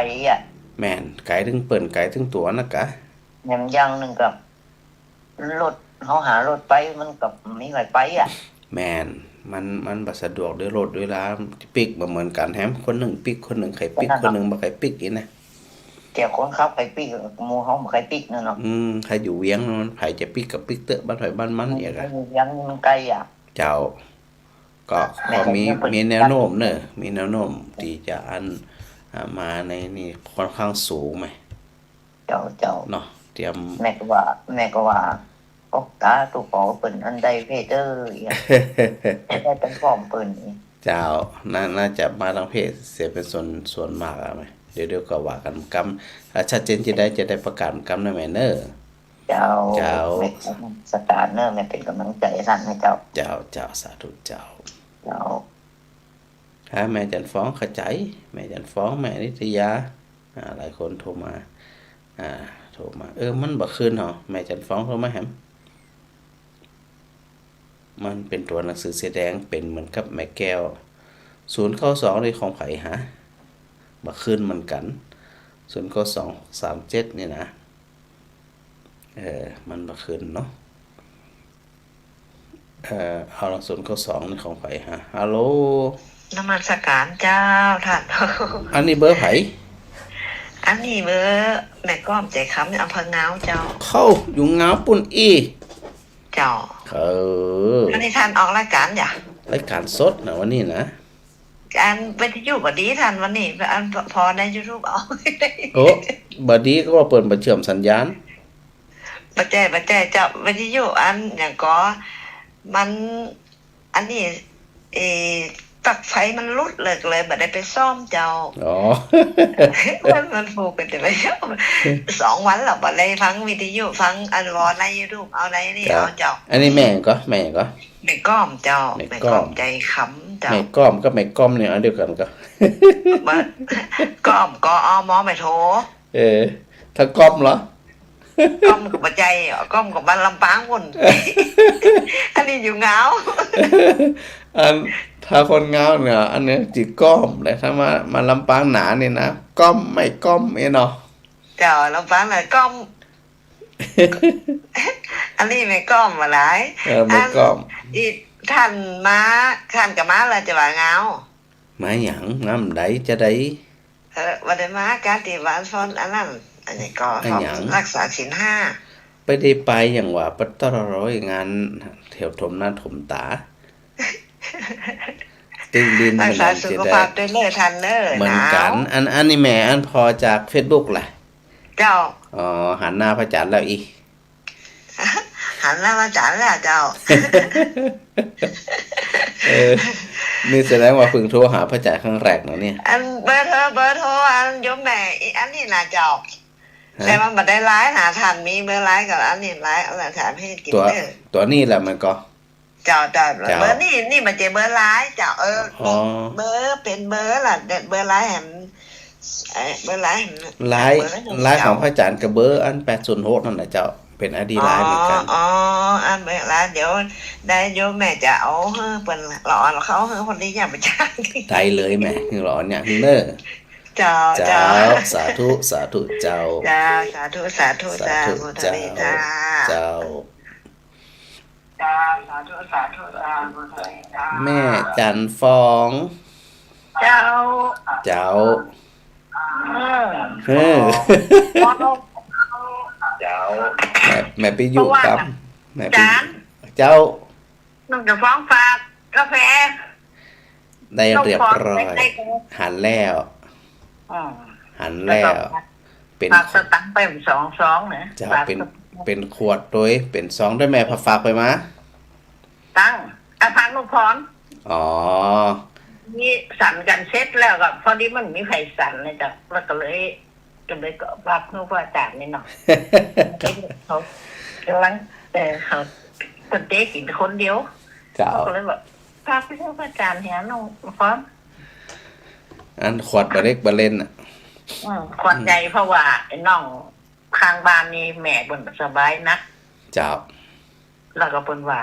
แม่นไกลถึงเปิ้นไกลถึงตัวนะกะแม่นอย่างนึงกับรถเฮาหารถไปมันก็มีไผไปแม่นมันบ่สะดวกด้วยรถด้วยลาปิกบ่เหมือนกันแฮมคนนึงปิกคนนึงไผปิกคนนึงบ่ไผปิกอีนะ เกี่ยวคนครับไข่ปีกหมู่เฮาบ่ไข่ปีกเนาะใครอยู่เวียงมันไผจะปิกกับปิกเตอะบ้านไผบ้านมันอีกอ่ะ ยังมันไกลอ่ะเจ้าก็มีแนวโน้มเนอะมีแนวโน้มที่จะมาในนี่ค่อนข้างสูงไหมเจ้าเนาะเตรียมแม่ก็ว่าออกตาตัวปอเปิ้นอันใดเพเตอร์ได้เป็นฟอร์มเปิ้นเจ้าน่าจะมาทางเพศเสียเป็นส่วนมากอ่ะไหมเดี๋ยวก็ว่ากันกรรมถ้าชัดเจนจะได้ประกาศกรรมได้ไหมเนอะเจ้าสตาร์เนอร์แม่เป็นกำลังใจสั่นให้เจ้าสาธุเจ้าถ้าแม่จันฟ้องขจายแม่จันฟ้องแม่นิตยาหลายคนโทรมามันบ่คืนเหรอแม่จันฟ้องโทรมาแฮมมันเป็นตัวหนังสือสีแดงเป็นเหมือนกับแม่แก้ว092ในของไผหาบ่คืนเหมือนกัน09237นี่นะมันบ่คืนเนาะเอา092นี่ของไผหาฮัลโหลนมัสการเจ้าท่านอันนี้เบอร์ไผอันนี้เบอร์แม่ก้อมใจคำอำเภอเงาเจ้าเข้าอยู่เงาปุ่นอีเจ้าอันนี้ท่านออกรายการอย่รายการสดนะวันนี้นะอันวิทยุบดีท่านวันนี้อันพอใน YouTube เอาโอ้บดีก็ว่าเปิดบ่เชื่อมสัญญาณบ่แจ้เจ้าวิทยุอันหยังก็มันอันนี้ปลั๊กไฟมันรุดเลยบ่ได้ไปซ่อมเจ้าอ๋อมันฟูกกันแต่ไม่ซ่อม2วันแล้วบ่ได้ฟังวิทยุฟังอันวอใน YouTube เอาได้นี่เอาเจ้าอันนี้แม่ก็แม่ก้อมเจ้าแม่ก้อมใจค้ำเจ้าแม่ก้อมกับแม่ก้อมเนี่ยอันเดียวกันก็ก้อมก็อมไม่โทถ้าก้อมเหรอก้อมกับบ่ใจก้อมกับบ้านลำปางพุ่นอันนี้อยู่เงาถ้าคนเงาเนี่ยอันนี้จิก้อมแต่ถ้ามาลำปางหนาเนี่ยนะก้อมไม่ก้อมเนาะเจ้าลำปางน่ะก้อมอันนี้ไม่ก้อมมาหลายไม่ก้อมอีท่านกับม้าแล้วจะว่าเงามาหยังน้ำใดจะได้ว่าได้มากาติวานฟ้อนอันนั้นอันนี้ก็รักษาศีล5ไปได้ไปอย่างว่าปัตตรร้อยงานแถวถมหน้าถมตาตึงดินรักษาสุขภาพด้วยเลยทันเนอเหมือนกันอันนี้แม่อันพอจาก Facebook แหละเจ้าหันหน้าพระจันทร์แล้วอีหันหน้าพระจันทร์แล้วเจ้านี่แสดงว่าเพิ่งโทรหาพระจันทร์ครั้งแรกเนาะเนี่ยอันเบอร์โทรอันยมแม่อันนี้น่ะเจ้าแต่มันบ่ได้ไลน์หาท่านมีเบอร์ไลน์กับอันนี้ไลน์อะไรถามให้กินตัวนี้แหละมันก็เจ้าเบอร์นี่มันจะเบอร์ไลน์เจ้าเบอร์เป็นเบอร์ล่ะเบอร์ไลน์แหมเบอร์ไลน์ไลน์ของพระอาจารย์กับเบอร์อัน806นั่นแหละเจ้าเป็นอดีไลน์เหมือนกันอันเบอร์ไลน์เดี๋ยวได้โยมแม่จะเอาเปิ้นหลอนเขาคนนี้อยากไปจ้างได้เลยแม่คือหลอนอย่างเด้อเจ้าสาธุเจ้าสาธุเจ้าแม่จันฟองเจ้าแม่ไปอยู่กับแม่ไปเจ้าน้องจะฟ้องฝากกาแฟได้เรียบร้อยหันแล้วเป็นฝากสตังค์ไป2เนี่ยจะเป็นขวดโดยเป็น2ด้วยแม่พาฝากไปมาตั้งอาพานลูกพรนี่สั่นกันเสร็จแล้วก็พอดีมันมีไผสั่นเลยจ้ะแล้วก็เลยก็รับเพื่อว่าอาจารย์นี่เนาะเขากำลังเขาคนเด็กกินคนเดียวก็เลยแบบพาไปเพื่ออาจารย์เห็นน้องพร้อมอันขวดบ่เล็กบ่เล่นอ่ะขวดใหญ่เพราะว่าน้องข้างบ้านนี่แม่เพิ่นสบายนักเจ้าแล้วก็เพิ่นว่า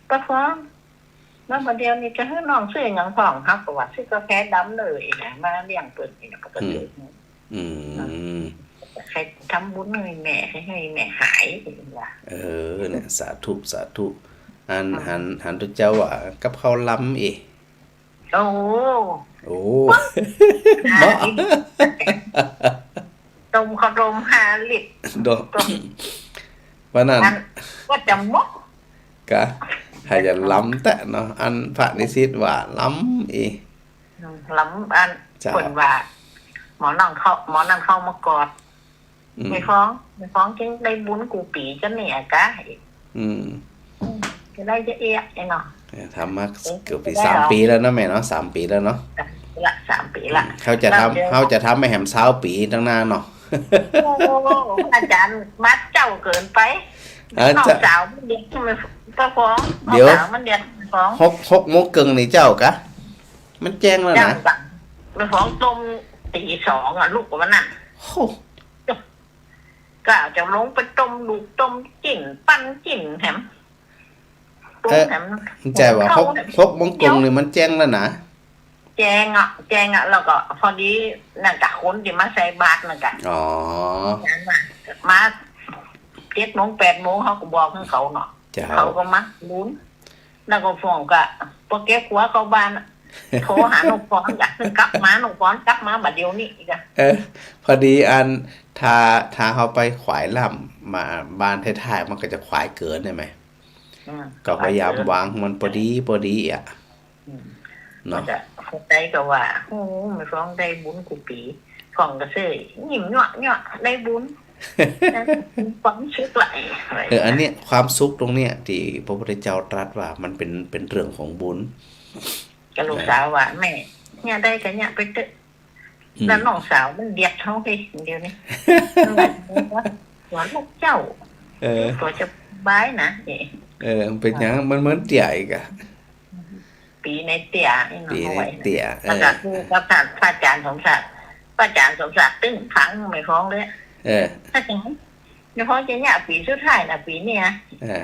ป้าพร้อมแล้วบัดเดียวนี้จะให้น้องซื้อหยังพร้อมครับก็ว่าซื้อกาแฟดำเลยนะมาเลี้ยงเพิ่นนี่ก็ก็ซื้อใครทำบุญให้แม่ให้แม่หายว่าเนี่ยสาธุหันตุเจ้าว่ากับข้าวล้ำอีโอ้บ่ต ต้มข้าวต้ม5 ลิตร โดวันนั้น อันก็จะมก ก็ให้จะล้ำแต่เนาะอันพระนิสิตว่าล้ำอี ล้ำอันคนว่าหมอนั่งเข้ามากอดไม่ฟ้องจึงได้บุญกูปีจะเนี่ยกะจะได้จะเอะไอ้เนาะทำมาเกือบ3 ปีแล้วเนาะแม่เนาะ3 ปีแล้วเนาะ3 ปีละเขาจะทำไม่แหม20 ปีตั้งนานเนาะอาจารย์มัดเจ้าเกินไปน้องสาวมันเด็กไม่ฟ้องน้องสาวมันเด็กฟ้อง6 โมงครึ่งนี่เจ้ากะมันแจ้งแล้วนะไปฟ้องต้มตี 2อ่ะลูกมันนั่นก็จะลงไปต้มลูกต้มจิ้นปั้นจิ้นแถมใจว่า6 โมงครึ่งนี่มันแจ้งแล้วนะแจ้งอ่ะแล้วก็พอดีนั่นกะคนที่มาใส่บาตรนั่นกะมา7 โมง 8 โมงเขาก็บอกให้เขาเนาะเขาก็มาลุ้นแล้วก็ฟ้องกะพวกแกขัวเขาบ้านโทรหาหนุ่มฟ้อนอยากขึ้นกลับมาหนุ่มฟ้อนกลับมาบัดเดียวนี้อีกอ่ะพอดีอันถ้าเขาไปขวายล่ำมาบ้านท้ายๆมันก็จะขวายเกินได้ไหมก็พยายามวางมันพอดีอ่ะเนาะจะใจก็ว่าโอ้ไม่ฟ้องได้บุญกูปีฟ้องก็เซ่ยิ้มเนาะได้บุญความสุขไหลอันเนี้ยความสุขตรงเนี้ยที่พระพุทธเจ้าตรัสว่ามันเป็นเรื่องของบุญกับลูกสาวว่าแม่เนี่ยได้กันเนี่ยไปเตะแล้วน้องสาวมันเดียดเขาไปเดียวนี้หัวลูกเจ้าตัวจะบายนะเป็นอย่างมันเหมือนเตี่ยอีกอะปีในเตี่ยปีในเตี่ยแล้วก็คือพระอาจารย์สมศักดิ์ตึ้งพังไม่ฟ้องเลยถ้าจริงไม่ฟ้องจะเนี่ยปีสุดท้ายนะปีเนี่ย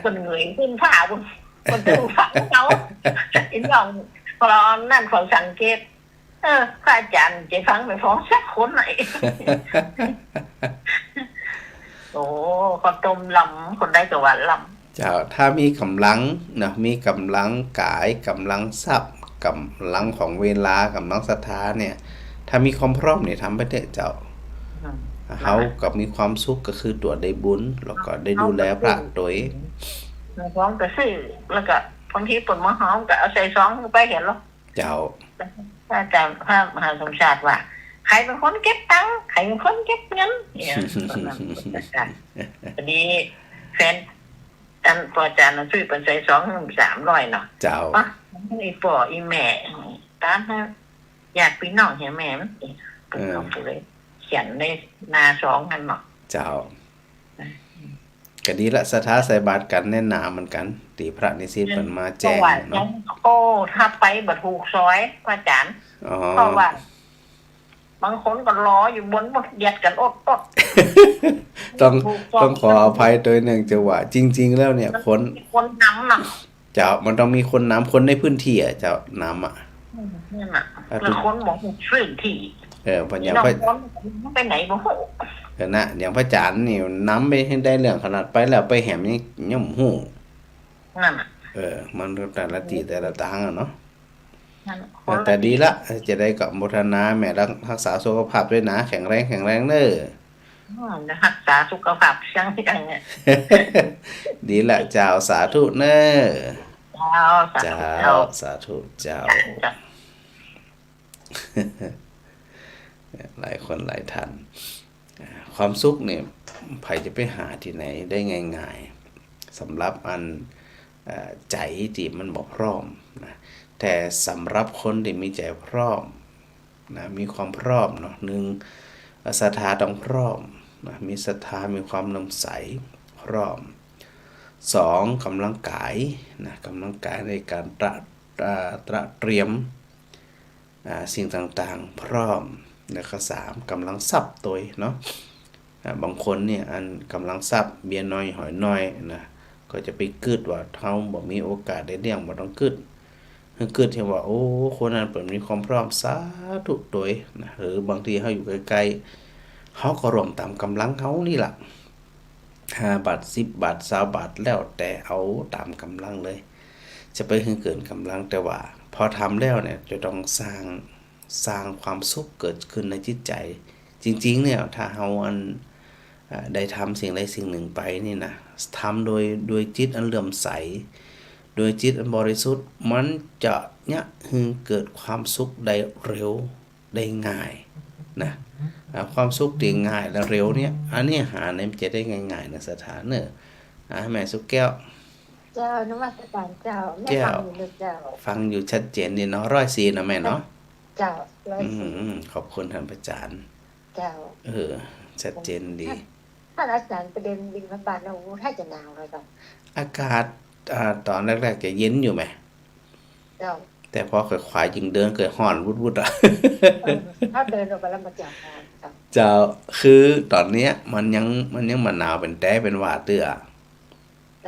คนเงยขึ้นผ้าคนตึ้งพังเขาอินยองพอนั่นเขาสังเกตพระอาจารย์จะฟังไม่ฟ้องสักคนไหนโอ้คนต้มลำคนได้กว่าลำเจ้าถ้ามีกำลังนะมีกำลังกายกำลังทรัพย์กำลังของเวลากำลังศรัทธาเนี่ยถ้ามีความพร้อมเนี่ยทำไปเถอะเจ้าเขากับมีความสุขก็คือตัวได้บุญแล้วก็ได้ดูแลพระโดยพร้อมก็ซื้อแล้วก็บางทีปนมะฮอมก็เอาใส่ซองไปเห็นหรอเจ้าอาจารย์พระมหาสมชาติว่าใครเป็นคนเก็บตังค์ใครเป็นคนเก็บเงินเนี่ยพอดีแฟนอาจารย์ซื้อเป็นใส่ซอง300เนาะเจ้าอีป่ออีแม่ตามอยากพี่น้องเห็นแม่มันเอาไปเลยเขียนในนา2กันเนาะเจ้าก็ดีละสถาใส่บาตรกันแน่นาเหมือนกันตีพระนิสิตเพิ่นมาแจ้งเนาะโอ้ถ้าไปบ่ถูกซอยพระอาจารย์เพราะว่าบางคนก็รออยู่บนหมดเดียดกันอดต้องขออภัยโดยหนึ่งจะว่าจริงๆแล้วเนี่ยคนนำน่ะเจ้ามันต้องมีคนนำคนในพื้นที่อ่ะเจ้านำอ่ะนั่นน่ะแล้วคนบอกพื้นที่ปัญญาไปไหนบ่ฮู้นะอย่างพระอาจารย์นี่นำไปให้ได้เรื่องขนาดไปแล้วไปแหมนี่ย่อมฮู้นั่นน่ะมันแต่ละทีแต่ละทางอ่ะเนาะแต่ดีละจะได้กับโมทนาแม่รักษาสุขภาพด้วยนะแข็งแรงเด้อรักษาสุขภาพช่างที่กันเนี่ยดีละเจ้าสาธุเน้อเจ้าสาธุเจ้าหลายคนหลายท่านความสุขเนี่ยใครจะไปหาที่ไหนได้ง่ายๆสำหรับอันใจที่มันบอกพร้อมนะแต่สำหรับคนที่มีใจพร้อมนะมีความพร้อมเนาะ1ศรัทธาต้องพร้อมนะมีศรัทธามีความนำใสพร้อม2กำลังกายนะกำลังกายในการตระเตรียมสิ่งต่างๆพร้อมแล้วก็3กำลังทรัพย์ตัวเนาะบางคนเนี่ยอันกำลังทรัพย์เบี้ยน้อยหอยน้อยนะก็จะไปกึดว่าเฮาบ่มีโอกาสได้เลี้ยงบ่ต้องกึดที่ว่าโอ้คนนั้นเปิดมีความพร้อมสาธุโดยนะหรือบางทีเฮาอยู่ใกล้ๆเฮาก็รวมตามกำลังเฮานี่ล่ะ5 บาท10 บาท20 บาทแล้วแต่เอาตามกำลังเลยจะไปเกินกำลังแต่ว่าพอทำแล้วเนี่ยจะต้องสร้างความสุขเกิดขึ้นในจิตใจ จริงๆเนี่ยถ้าเฮาได้ทำสิ่งใดสิ่งหนึ่งไปนี่นะทำโดยจิตอันเลื่อมใสโดยจิตอันบริสุทธิ์มันจะเนี่ยเกิดความสุขได้เร็วได้ง่ายนะความสุขได้ง่ายและเร็วเนี่ยอันนี้หาเนี่ยมันจะได้ง่ายๆนะสถานเนอะแม่สุกแก้วเจ้านมัสการเจ้าแม่ฟังอยู่เจ้าฟังอยู่ชัดเจนดีเนาะ104นะแม่เนาะเจ้าขอบคุณท่านอาจารย์เจ้าชัดเจนดีท่านอาจารย์ประเด็นบินมาบ้านเราถ้าจะหนาวเลยครับอากาศตอนแรกๆจะเย็นอยู่ไหมเจ้าแต่พอค่อยๆยิ่งเดินเกิดร้อนวุดๆถ้าเดินออกไปแล้วมันจะร้อนครับเจ้าคือตอนเนี้ยมันยังมาหนาวเป็นแต้เป็นว่าเตื้อ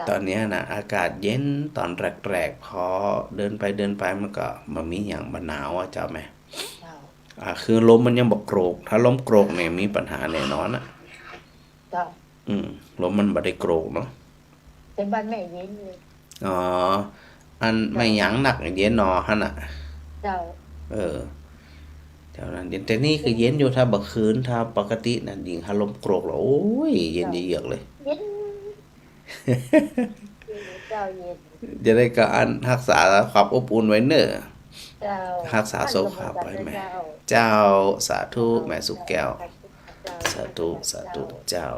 ตอนนี้นะอากาศเย็นตอนแรกๆพอเดินไปมันก็มันมีอย่างหนาวเจ้าแม่คือลมมันยังบ่โกรกถ้าลมโกรกเนี่ยมีปัญหาแน่นอนลมมันบ่ได้โกรกเนาะแต่บ้านแม่เย็นเลยอันไม่หยังหนักเย็นนอหั่นน่ะเจ้าเจ้านั้นเย็นแต่นี่คือเย็นอยู่ถ้าบ่คืนถ้าปกติน่ะยิ่งถ้าลมโกรกแล้วโอ้ยเย็นเยือกเลยเย็นเจ้าเย็นจะได้ก็อันรักษาความอบอุ่นไว้เน้อรักษาสุขภาพไว้แม่เจ้าสาธุแม่สุกแก้วสาธุเจ้า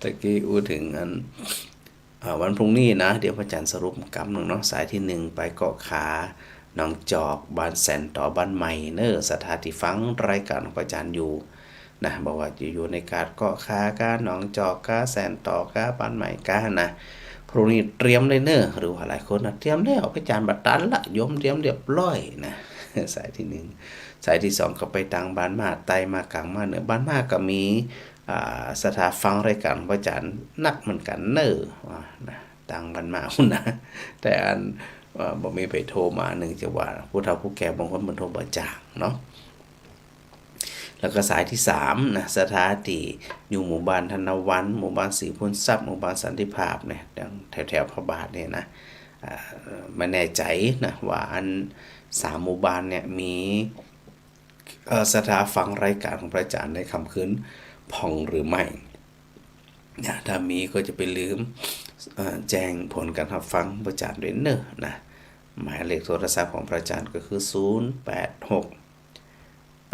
ตะกี้พูดถึงอันวันพรุ่งนี้นะเดี๋ยวพระอาจารย์สรุปกรรมหนึ่งเนาะสายที่1ไปเกาะขาหนองจอกบ้านแสนต่อบ้านใหม่เน้อสถานที่ฟังรายการของพระอาจารย์อยู่นะบอกว่าอยู่ในการเกาะขากาหนองจอกกาแสนต่อกาบ้านใหม่กานะพรุ่งนี้เตรียมเลยเน้อหรือว่าหลายคนนะเตรียมแล้วพระอาจารย์บัดตันละโยมเตรียมเรียบร้อยนะสายที่1สายที่2ก็ไปตังบ้านมาไตมากลางมาเหนือบ้านมาก็มีสถาฟังรายการพระอาจารย์นักเหมือนกันเน้อว่านะตังบ้านมานะแต่อันบ่มีไปโทรมานึงจะว่าผู้เฒ่าผู้แก่บางคนมันโทรบ่จ้างเนาะแล้วก็สายที่3นะสถานที่อยู่หมู่บ้านธนวันหมู่บ้านศรีพูนทรัพย์หมู่บ้านสันติภาพเนี่ยแถวพระบาทเนี่ยนะไม่แน่ใจนะว่าอัน3หมู่บ้านเนี่ยมีสถานฟังรายการของพระอาจารย์ในค่ำคืนผ่องหรือไม่ถ้ามีก็จะไปลืมแจ้งผลการรับฟังพระอาจารย์ด้วยเนอะนะหมายเลขโทรศัพท์ของพระอาจารย์ก็คือ086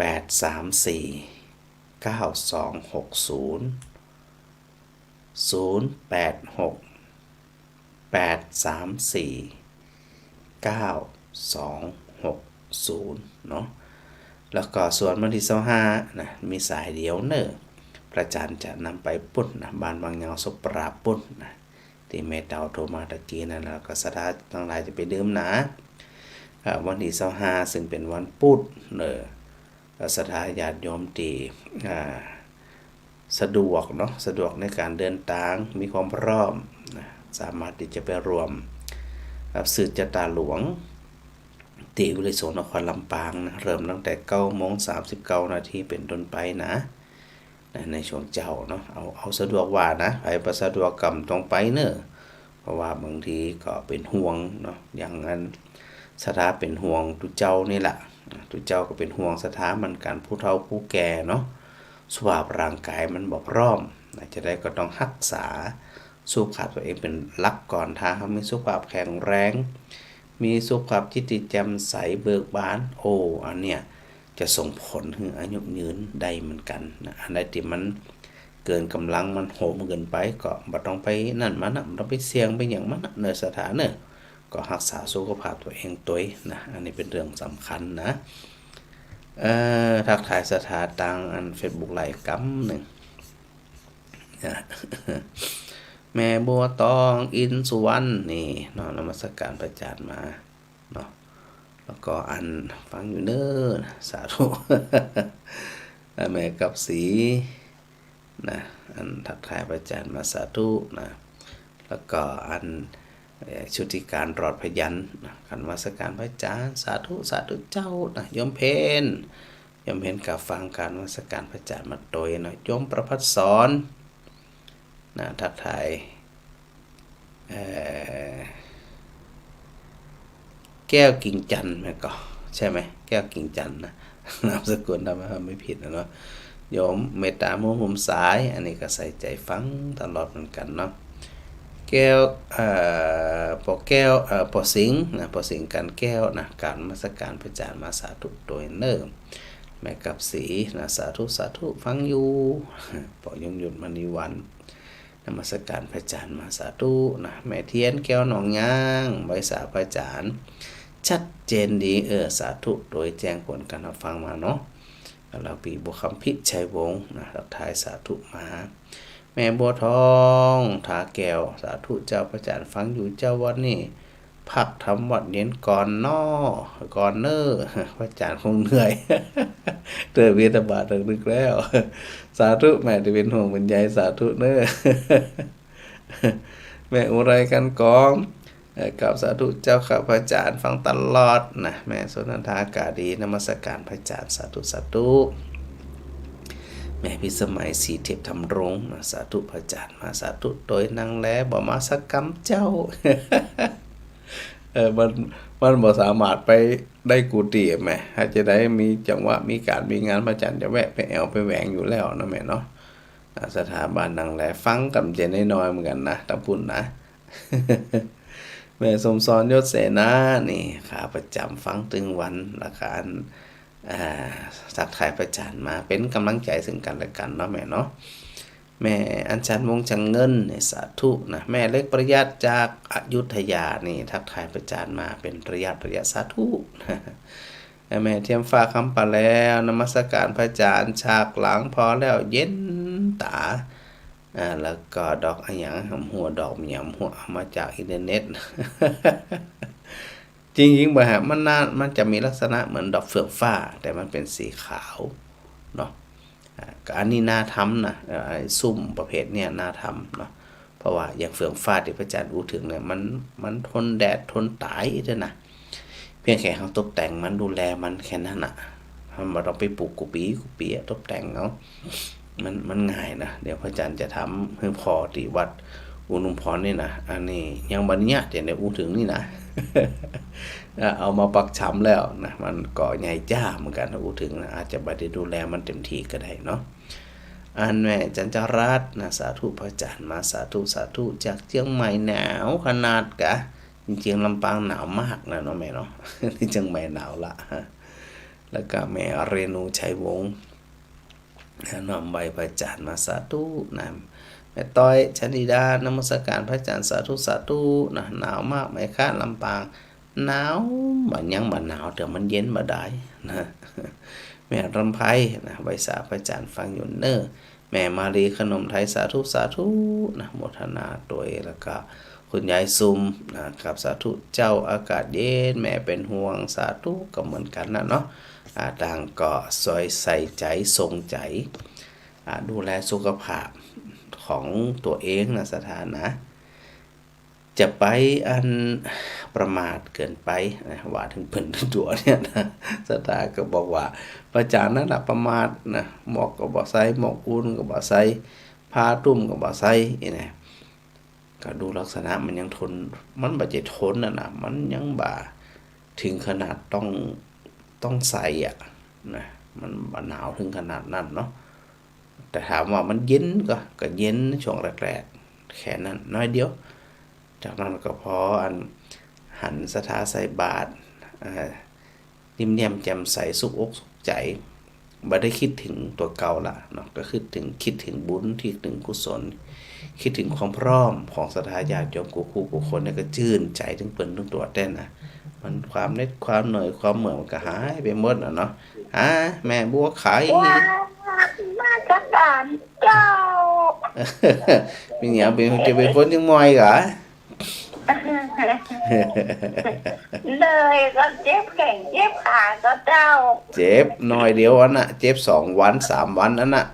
834 9260 เนาะแล้วก็ส่วนวันที่25นะมีสายเดียวเนอะพระอาจารย์จะนำไปปุ้นนะบ้านบางยาวสปราปุ้นนะที่เมตตาโทรมาตะกี้นั่นแล้วก็สถานทั้งหลายจะไปดื่มนะวันที่25ซึ่งเป็นวันพุธเนอะสถานญาติโยมที่สะดวกเนาะสะดวกในการเดินทางมีความพร้อมนะสามารถที่จะไปรวมสืบจตาหลวงที่วิเลยโสนครลำปางนะเริ่มตั้งแต่ 9:39 นาทีเป็นต้นไปนะในช่วงเจ้าเนาะเอาสะดวกว่านะใครบ่สะดวกกำต้องไปเนอะเพราะว่าบางทีก็เป็นห่วงเนาะอย่างนั้นสถาเป็นห่วงตุเจ้านี่แหละตุเจ้าก็เป็นห่วงสถามันการผู้เฒ่าผู้แก่เนาะสุขภาพร่างกายมันบ่พร้อมจะได้ก็ต้องรักษาสุขภาพตัวเองเป็นหลักก่อนถ้าเฮามีสุขภาพแข็งแรงมีสุขภาพจิตแจ่มใสเบิกบานอันเนี้ยจะส่งผลถึงอายุยืนได้เหมือนกันนะอันใดที่มันเกินกำลังมันโหมเกินไปก็บ่ต้องไปนั่นมันน่ะบ่ต้องไปเสี่ยงไปหยังมันในสถานเนอะก็รักษาสุขภาพตัวเองตัวนะอันนี้เป็นเรื่องสำคัญนะทักทายสถานต่างอัน Facebook ไลฟ์กำนึงแม่บัวตองอินสุวรรณนี่เนาะนมัสการพระอาจารย์มาเนาะแล้วก็อันฟังอยู่เน้อสาธุแม่กับสีนะอันทักทายพระอาจารย์มาสาธุนะแล้วก็อันชุติการรอดพยัญนะกันนมัสการพระอาจารย์สาธุเจ้านะโยมเพนกับฟังการนมัสการพระอาจารย์มาโดยนะโยมประภัสสรนะทักทายแก้วกิ่งจันทร์แม่ก็ใช่ไหมแก้วกิ่งจันทร์นะ นามสกุลทำให้ไม่ผิดนะเนาะโยมเมตตามุมซ้ายอันนี้ก็ใส่ใจฟังตลอดเหมือนกันเนาะแก้วปอแก้วปอสิงนะปอสิงกันแก้วนะการนมัสการพระอาจารย์มาสาธุโดยเนิ่มแม่กับสีนะสาธุสาธุฟังอยู่ปอยงหยุดมณีวันนมัสการพระอาจารย์มาสาธุนะแม่เทียนแก้วหนองย่างใบสาพระอาจารย์ชัดเจนดีสาธุโดยแจ้งผลการรับฟังมาเนาะเราปีบุคคำพิชัยวงศ์นะทักทายสาธุมาแม่บัวทองทาแก้วสาธุเจ้าพระอาจารย์ฟังอยู่เจ้าวัดนี่พักทำวัดเย็นก่อนนอก่อนเนอพระอาจารย์คงเหนื่อยเตือนวิทบาทนึกแล้วสาธุแม่จะเป็นห่วงเป็นใยสาธุเนอแม่อุไรกันกองกับสาธุเจ้าข้าพระอาจารย์ฟังตลอดนะแม่สุนันทากาดีนมัสการพระอาจารย์สาธุสาธุแม่พิสมัยสีเทพธรรมรงค์สาธุพระอาจารย์มาสาธุโดยนางแลบ่มาสักกรรมเจ้า มันบ่สามารถไปได้กุฏิแม่ถ้าจะได้มีจังหวะมีการมีงานพระอาจารย์จะแวะไปแอวไปแหวงอยู่แล้วนะแม่เนาะสถาบันนางแลฟังกับเจนน้อยเหมือนกันนะตะพุ่นนะ แม่สมสอนยศเสนานี่ขาประจำฟังตึงวันละการทักทายพระอาจารย์มาเป็นกำลังใจซึ่งกันและกันเนาะแม่เนาะแม่อัญชันวงจังเงินนี่สาธุนะแม่เล็กประหยัดจากอยุธยานี่ทักทายพระอาจารย์มาเป็นระยะสาธุแม่เทียมฟ้าคำปะแล้วนมัสการพระอาจารย์ฉากหลังพอแล้วเย็นตาแล้วก็ดอกอะไรอย่างหัวดอกเหมียมหัวเอามาจากอินเทอร์เน็ต จริงๆบ่ฮะมันจะมีลักษณะเหมือนดอกเฟืองฟ้าแต่มันเป็นสีขาวเนาะอันนี้น่าทำนะซุ่มประเภทเนี่ยน่าทำเนาะเพราะว่าอย่างเฟืองฟ้าที่พระอาจารย์พูดถึงเนี่ยมันทนแดดทนตายด้วยนะเพียงแค่เขาตกแต่งมันดูแลมันแค่นั้นน่ะมันต้องไปปลูกกุปีตกแต่งเอามันง่ายนะเดี๋ยวพระอาจารย์จะทำให้พอที่วัดอุณุมพรนี่นะอันนี้ยังบัญญัติเดี๋ยวพูดถึงนี่นะ เอามาปักช้ำแล้วนะมันก่อใหญ่จ้าเหมือนกันพูดถึงนะอาจจะไม่ได้ดูแลมันเต็มที่ก็ได้เนาะอันแม่จันจรัตน์นะสาธุพระอาจารย์มาสาธุจากเชียงใหม่หนาวขนาดกะจริงๆลำปางหนาวมากนะเนาะแม่เนาะ ที่เชียงใหม่หนาวละแล้วก็แม่เรนูชัยวงศ์น้อมใบพระอาจารย์มาสาธุนะแม่ต้อยชนิดานมัสการพระอาจารย์สาธุนะหนาวมากไหมคะลำปางหนาวบ่ยังบ่หนาวแต่มันเย็นบ่ได้นะแม่รำไพนะใบสาพระอาจารย์ฟังอยู่เนอแม่มารีขนมไทยสาธุนะโมทนาโดยแล้วก็คุณยายซุมนะครับสาธุเจ้าอากาศเย็นแม่เป็นห่วงสาธุก็เหมือนกันนะเนาะต่างก็ซอยใส่ใจทรงใจดูแลสุขภาพของตัวเองนะสถานะจะไปอันประมาทเกินไปนะว่าถึงเพิ่นตัวเนี่ยนะสถาก็บอกว่าพระอาจารย์นั่นแหละประมาทนะหมอกก็บ่ใส่หมอกอุ่นก็บ่ใส่ผ้าตุ้มก็บ่ใส่นี่ก็ดูลักษณะมันยังทนมันบ่จะทนนะมันยังบ่ถึงขนาดต้องใส่นะมันบ่หนาวถึงขนาดนั้นเนาะแต่ถามว่ามันเย็นก็เย็นช่วงแรกๆแค่นั้นน้อยเดียวจากนั้นก็พอหันสถาใส่บาตรนิ่มเนียมแจ่มใสสุขอกสุขใจบ่ได้คิดถึงตัวเก่าละเนาะก็คิดถึงบุญคิดถึงกุศลคิดถึงความพร้อมของศรัทธาญาติโยมกูคนเนี่ยก็ชื่นใจถึงเปิ้นถึงตัวเต้นนะมันความเหน็ดความเหนื่อยความเหมื่อยมันก็หายไปหมดเนาะแม่บัวไข่มาจัดการเจ้า เป็นอย่างเป็นคนยังมอยกะ เลยก็เจ็บแข้งเจ็บขาก็เจ้าเจ็บน้อยเดียวอันน่ะเจ็บ2 วัน 3 วันอันน่ะ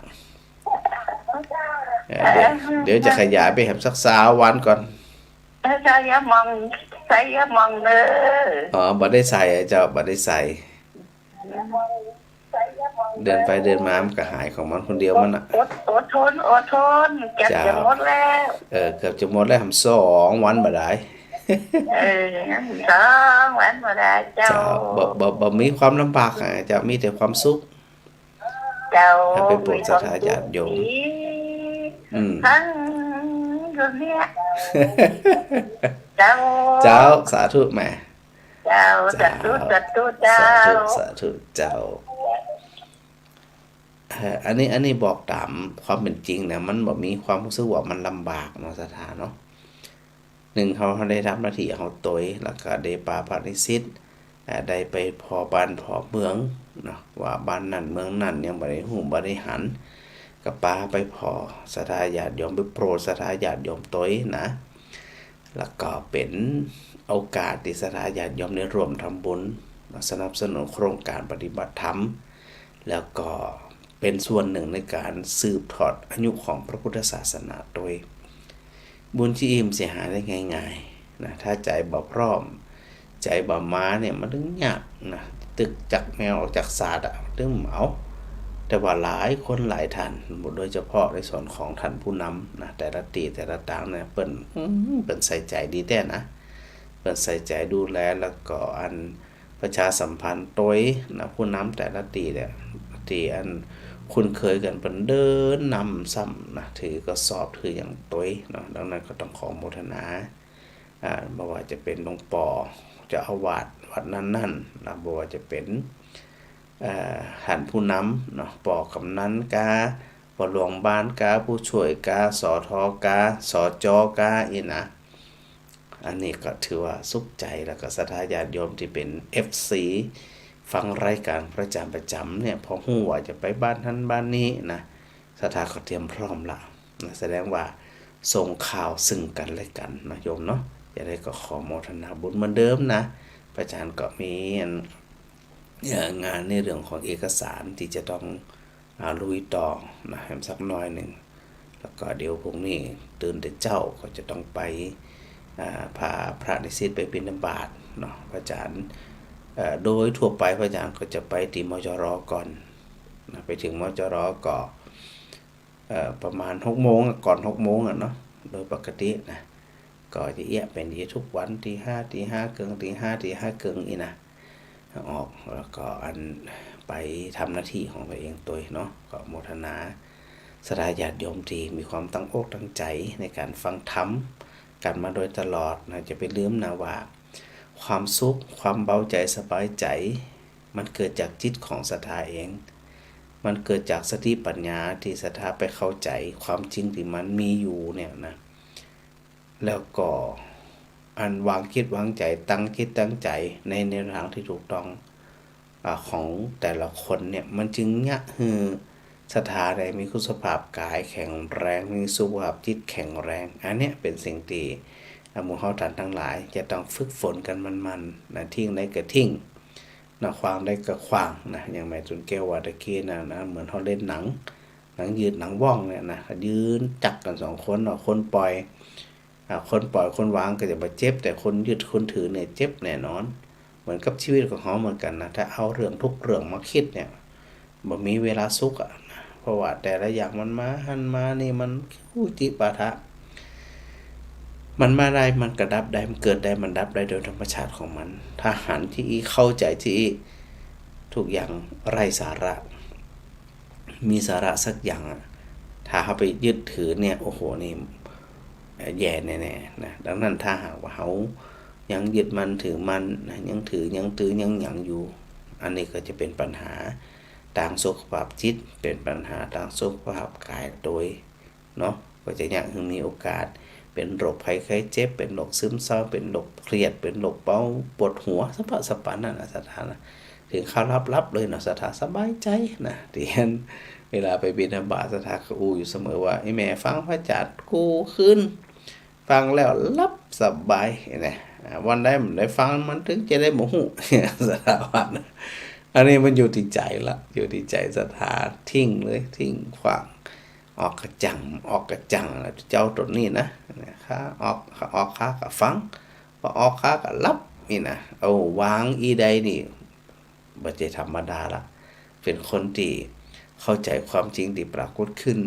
เดี๋ยวจะขยายไปให้สัก20 วันก่อนใส่ยามองใส่ยามองเด้อบ่ได้ใส่เจ้าบ่ได้ใส่เดินไปเดินมามันก็หายของมันคนเดียวมันน่ะอดทนเกือบจะหมดแล้วเกือบจะหมดแล้วทำ2 วันบ่ได้ งั้นสองวันบ่ได้เจ้า เจ้าบ่มีความลำบากอ่ะเจ้ามีแต่ความสุข เจ้า ให้ไปโปรดศรัทธาญาติโยมทั้งดุนเนี่ยเจ้า เจ้าสาธุแม่ เจ้าสาธุสาธุเจ้า สาธุเจ้าอันนี้บอกตามความเป็นจริงนะมันบ่มีความรู้สึกว่ามันลำบากเนาะสถานเนาะหนึ่งเขาได้รับหน้าที่เขาตยแล้วก็ได้ปาปานิสิตได้ไปพอบ้านพอเมืองเนาะว่าบ้านนั้นเมืองนั้นยังบ่ได้ฮู้บ่ได้หันก็ปาไปพอศรัทธาญาติโยมไปโปรดศรัทธาญาติโยมตยนะแล้วก็เป็นโอกาสที่ศรัทธาญาติโยมได้ร่วมทำบุญสนับสนุนโครงการปฏิบัติธรรมแล้วก็เป็นส่วนหนึ่งในการสืบทอดอายุของพระพุทธศาสนาโดยบุญที่อิ่มเสียหายได้ง่ายๆนะถ้าใจบ่พร้อมใจบ่มาเนี่ยมันถึงยากนะตึกจากแมวออกจากศาสตร์ตึงเอาแต่ว่าหลายคนหลายท่านโดยเฉพาะในส่วนของท่านผู้นำนะแต่ละตีแต่ละต่างเนี่ยเปิ้นใส่ใจดีแท้นะเปิ้นใส่ใจดูแลแล้วก็อันประชาสัมพันธ์โดยนะผู้นำแต่ละตีเนี่ยตีอันคุ้นเคยกันเป็นเดินนำซ้ำนะถือกระสอบถืออย่างตัวเนาะดังนั้นก็ต้องขอโมทนาไม่ว่าจะเป็นหลวงปู่เจ้าอาวาสวัดนั้นๆนะไม่ว่าจะเป็นท่านผู้นำเนาะปอกำนันกาปหลวงบ้านกาผู้ช่วยกาสอทอกาสอจอกาอีนะอันนี้ก็ถือว่าสุขใจแล้วก็ศรัทธาญาติโยมที่เป็น FCฟังรายการประจำเนี่ยพอฮู้ว่าจะไปบ้านท่านบ้านนี้นะศรัทธาก็เตรียมพร้อมละนะแสดงว่าส่งข่าวซึ่งกันและกันนะโยมเนาะอย่าได้ก็ขอโมทนาบุญเหมือนเดิมนะอาจารย์ก็มีงานในเรื่องของเอกสารที่จะต้องลุยต่อนะให้สักน้อยหนึ่งแล้วก็เดี๋ยวพรุ่งนี้ตื่นแต่เจ้าก็จะต้องไปพาพระนิสิตไปบิณฑบาตเนาะอาจารย์โดยทั่วไปพระอาจารย์ก็จะไปที่มจรก่อนนะไปถึงมจรก็ประมาณ6 โมงก่อน6 โมงเนาะโดยปกตินะก็จะเป็นทุกวันที่5 ตี 5 ครึ่งตี 5 ตี 5 ครึ่งอีนะออกแล้วก็อันไปทำหน้าที่ของตัวเองตัวเนาะก็โมทนาศรัทธาญาติโยมที่มีความตั้งอกตั้งใจในการฟังธรรมกันมาโดยตลอดนะจะไปลืมนะว่าความสุขความเบาใจสบายใจมันเกิดจากจิตของศรัทธาเองมันเกิดจากสติปัญญาที่ศรัทธาไปเข้าใจความจริงที่มันมีอยู่เนี่ยนะแล้วก็อันวางคิดวางใจตั้งคิดตั้งใจในแนวทางที่ถูกต้องของแต่ละคนเนี่ยมันจึงศรัทธาได้มีคุณภาพกายแข็งแรงมีสุขภาพจิตแข็งแรงอันเนี้ยเป็นสิ่งที่หมู่เฮาท่านทั้งหลายจะต้องฝึกฝนกันมันๆนะทิ้งได้ก็ทิ้งนะขวางได้ก็ขวางนะอย่างแม่จุนแก้วว่าตะกี้นะเหมือนเฮาเล่นหนังยืดหนังว่องเนี่ยนะยืนจักกัน2 คนคนปล่อยคนวางก็จะมาเจ็บแต่คนยึดคนถือเนี่ยเจ็บแน่นอนเหมือนกับชีวิตของเขาเหมือนกันนะถ้าเอาเรื่องทุกเรื่องมาคิดเนี่ยบ่มีเวลาสุขนะเพราะว่าแต่ละอย่างมันมาหันมานี่มันอุจิปาทะมันมาได้มันกระดับได้มันเกิดได้มันดับได้โดยธรรมชาติของมันถ้าหันที่เข้าใจที่ทุกอย่างไร้สาระมีสาระสักอย่างถ้าเขาไปยึดถือเนี่ยโอ้โหนี่แย่แน่ๆนะดังนั้นถ้าหากว่าเขายังยึดมันถือมันนะยังถือยังอยู่อันนี้ก็จะเป็นปัญหาทางสุขภาพจิตเป็นปัญหาทางสุขภาพกายโดยเนาะก็จะยังมีโอกาสเป็นโรคภัยไข้เจ็บเป็นโรคซึมเศร้าเป็นโรคเครียดเป็นโรคเบาปวดหัวสปานนั่นนะสถานะถึงเขารับเลยเนาะสถาสบายใจนะที่เวลาไปบิณฑบาตสถาก็อยู่เสมอว่าไอ้แม่ฟังพระอาจารย์กูขึ้นฟังแล้วรับสบายนะวันใดมันได้ฟังมันถึงจะได้บ่ฮู้สถาบันอันนี้มันอยู่ที่ใจละอยู่ที่ใจศรัทธาทิ้งเลยทิ้งขวางออกกระจังเจ้าตัวนี้นะข้าออกข้าก็ฟังพอออกข้าก็รับนี่นะเอาวางอีใดนี่บ่ใช่ธรรมดาละเป็นคนที่เข้าใจความจริงที่ปรากฏขึ้น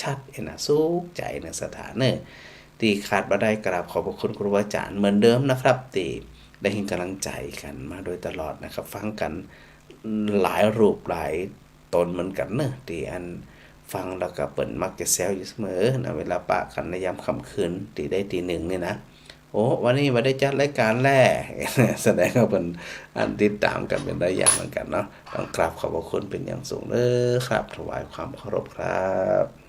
ชัดๆนะสุขใจในสถาน ตีขาดบ่ได้กราบขอบพระคุณครูอาจารย์เหมือนเดิมนะครับตีได้ให้กำลังใจกันมาโดยตลอดนะครับ ฟังกันหลายรูปหลายตนเหมือนกันเนอะที่อันฟังแล้วก็เปิ้นมักจะแซวอยู่เสมอนะเวลาปะกันในยามค่ำคืนตีได้ตีหนึ่งนี่นะโอ้วันนี้บ่ได้จัดรายการแล่ แสดงว่าเพิ่นอันติดตามกันเป็นระยะเหมือนกันเนาะต้องกราบขอบพระคุณเป็นอย่างสูงเด้อครับถวายความเคารพครับ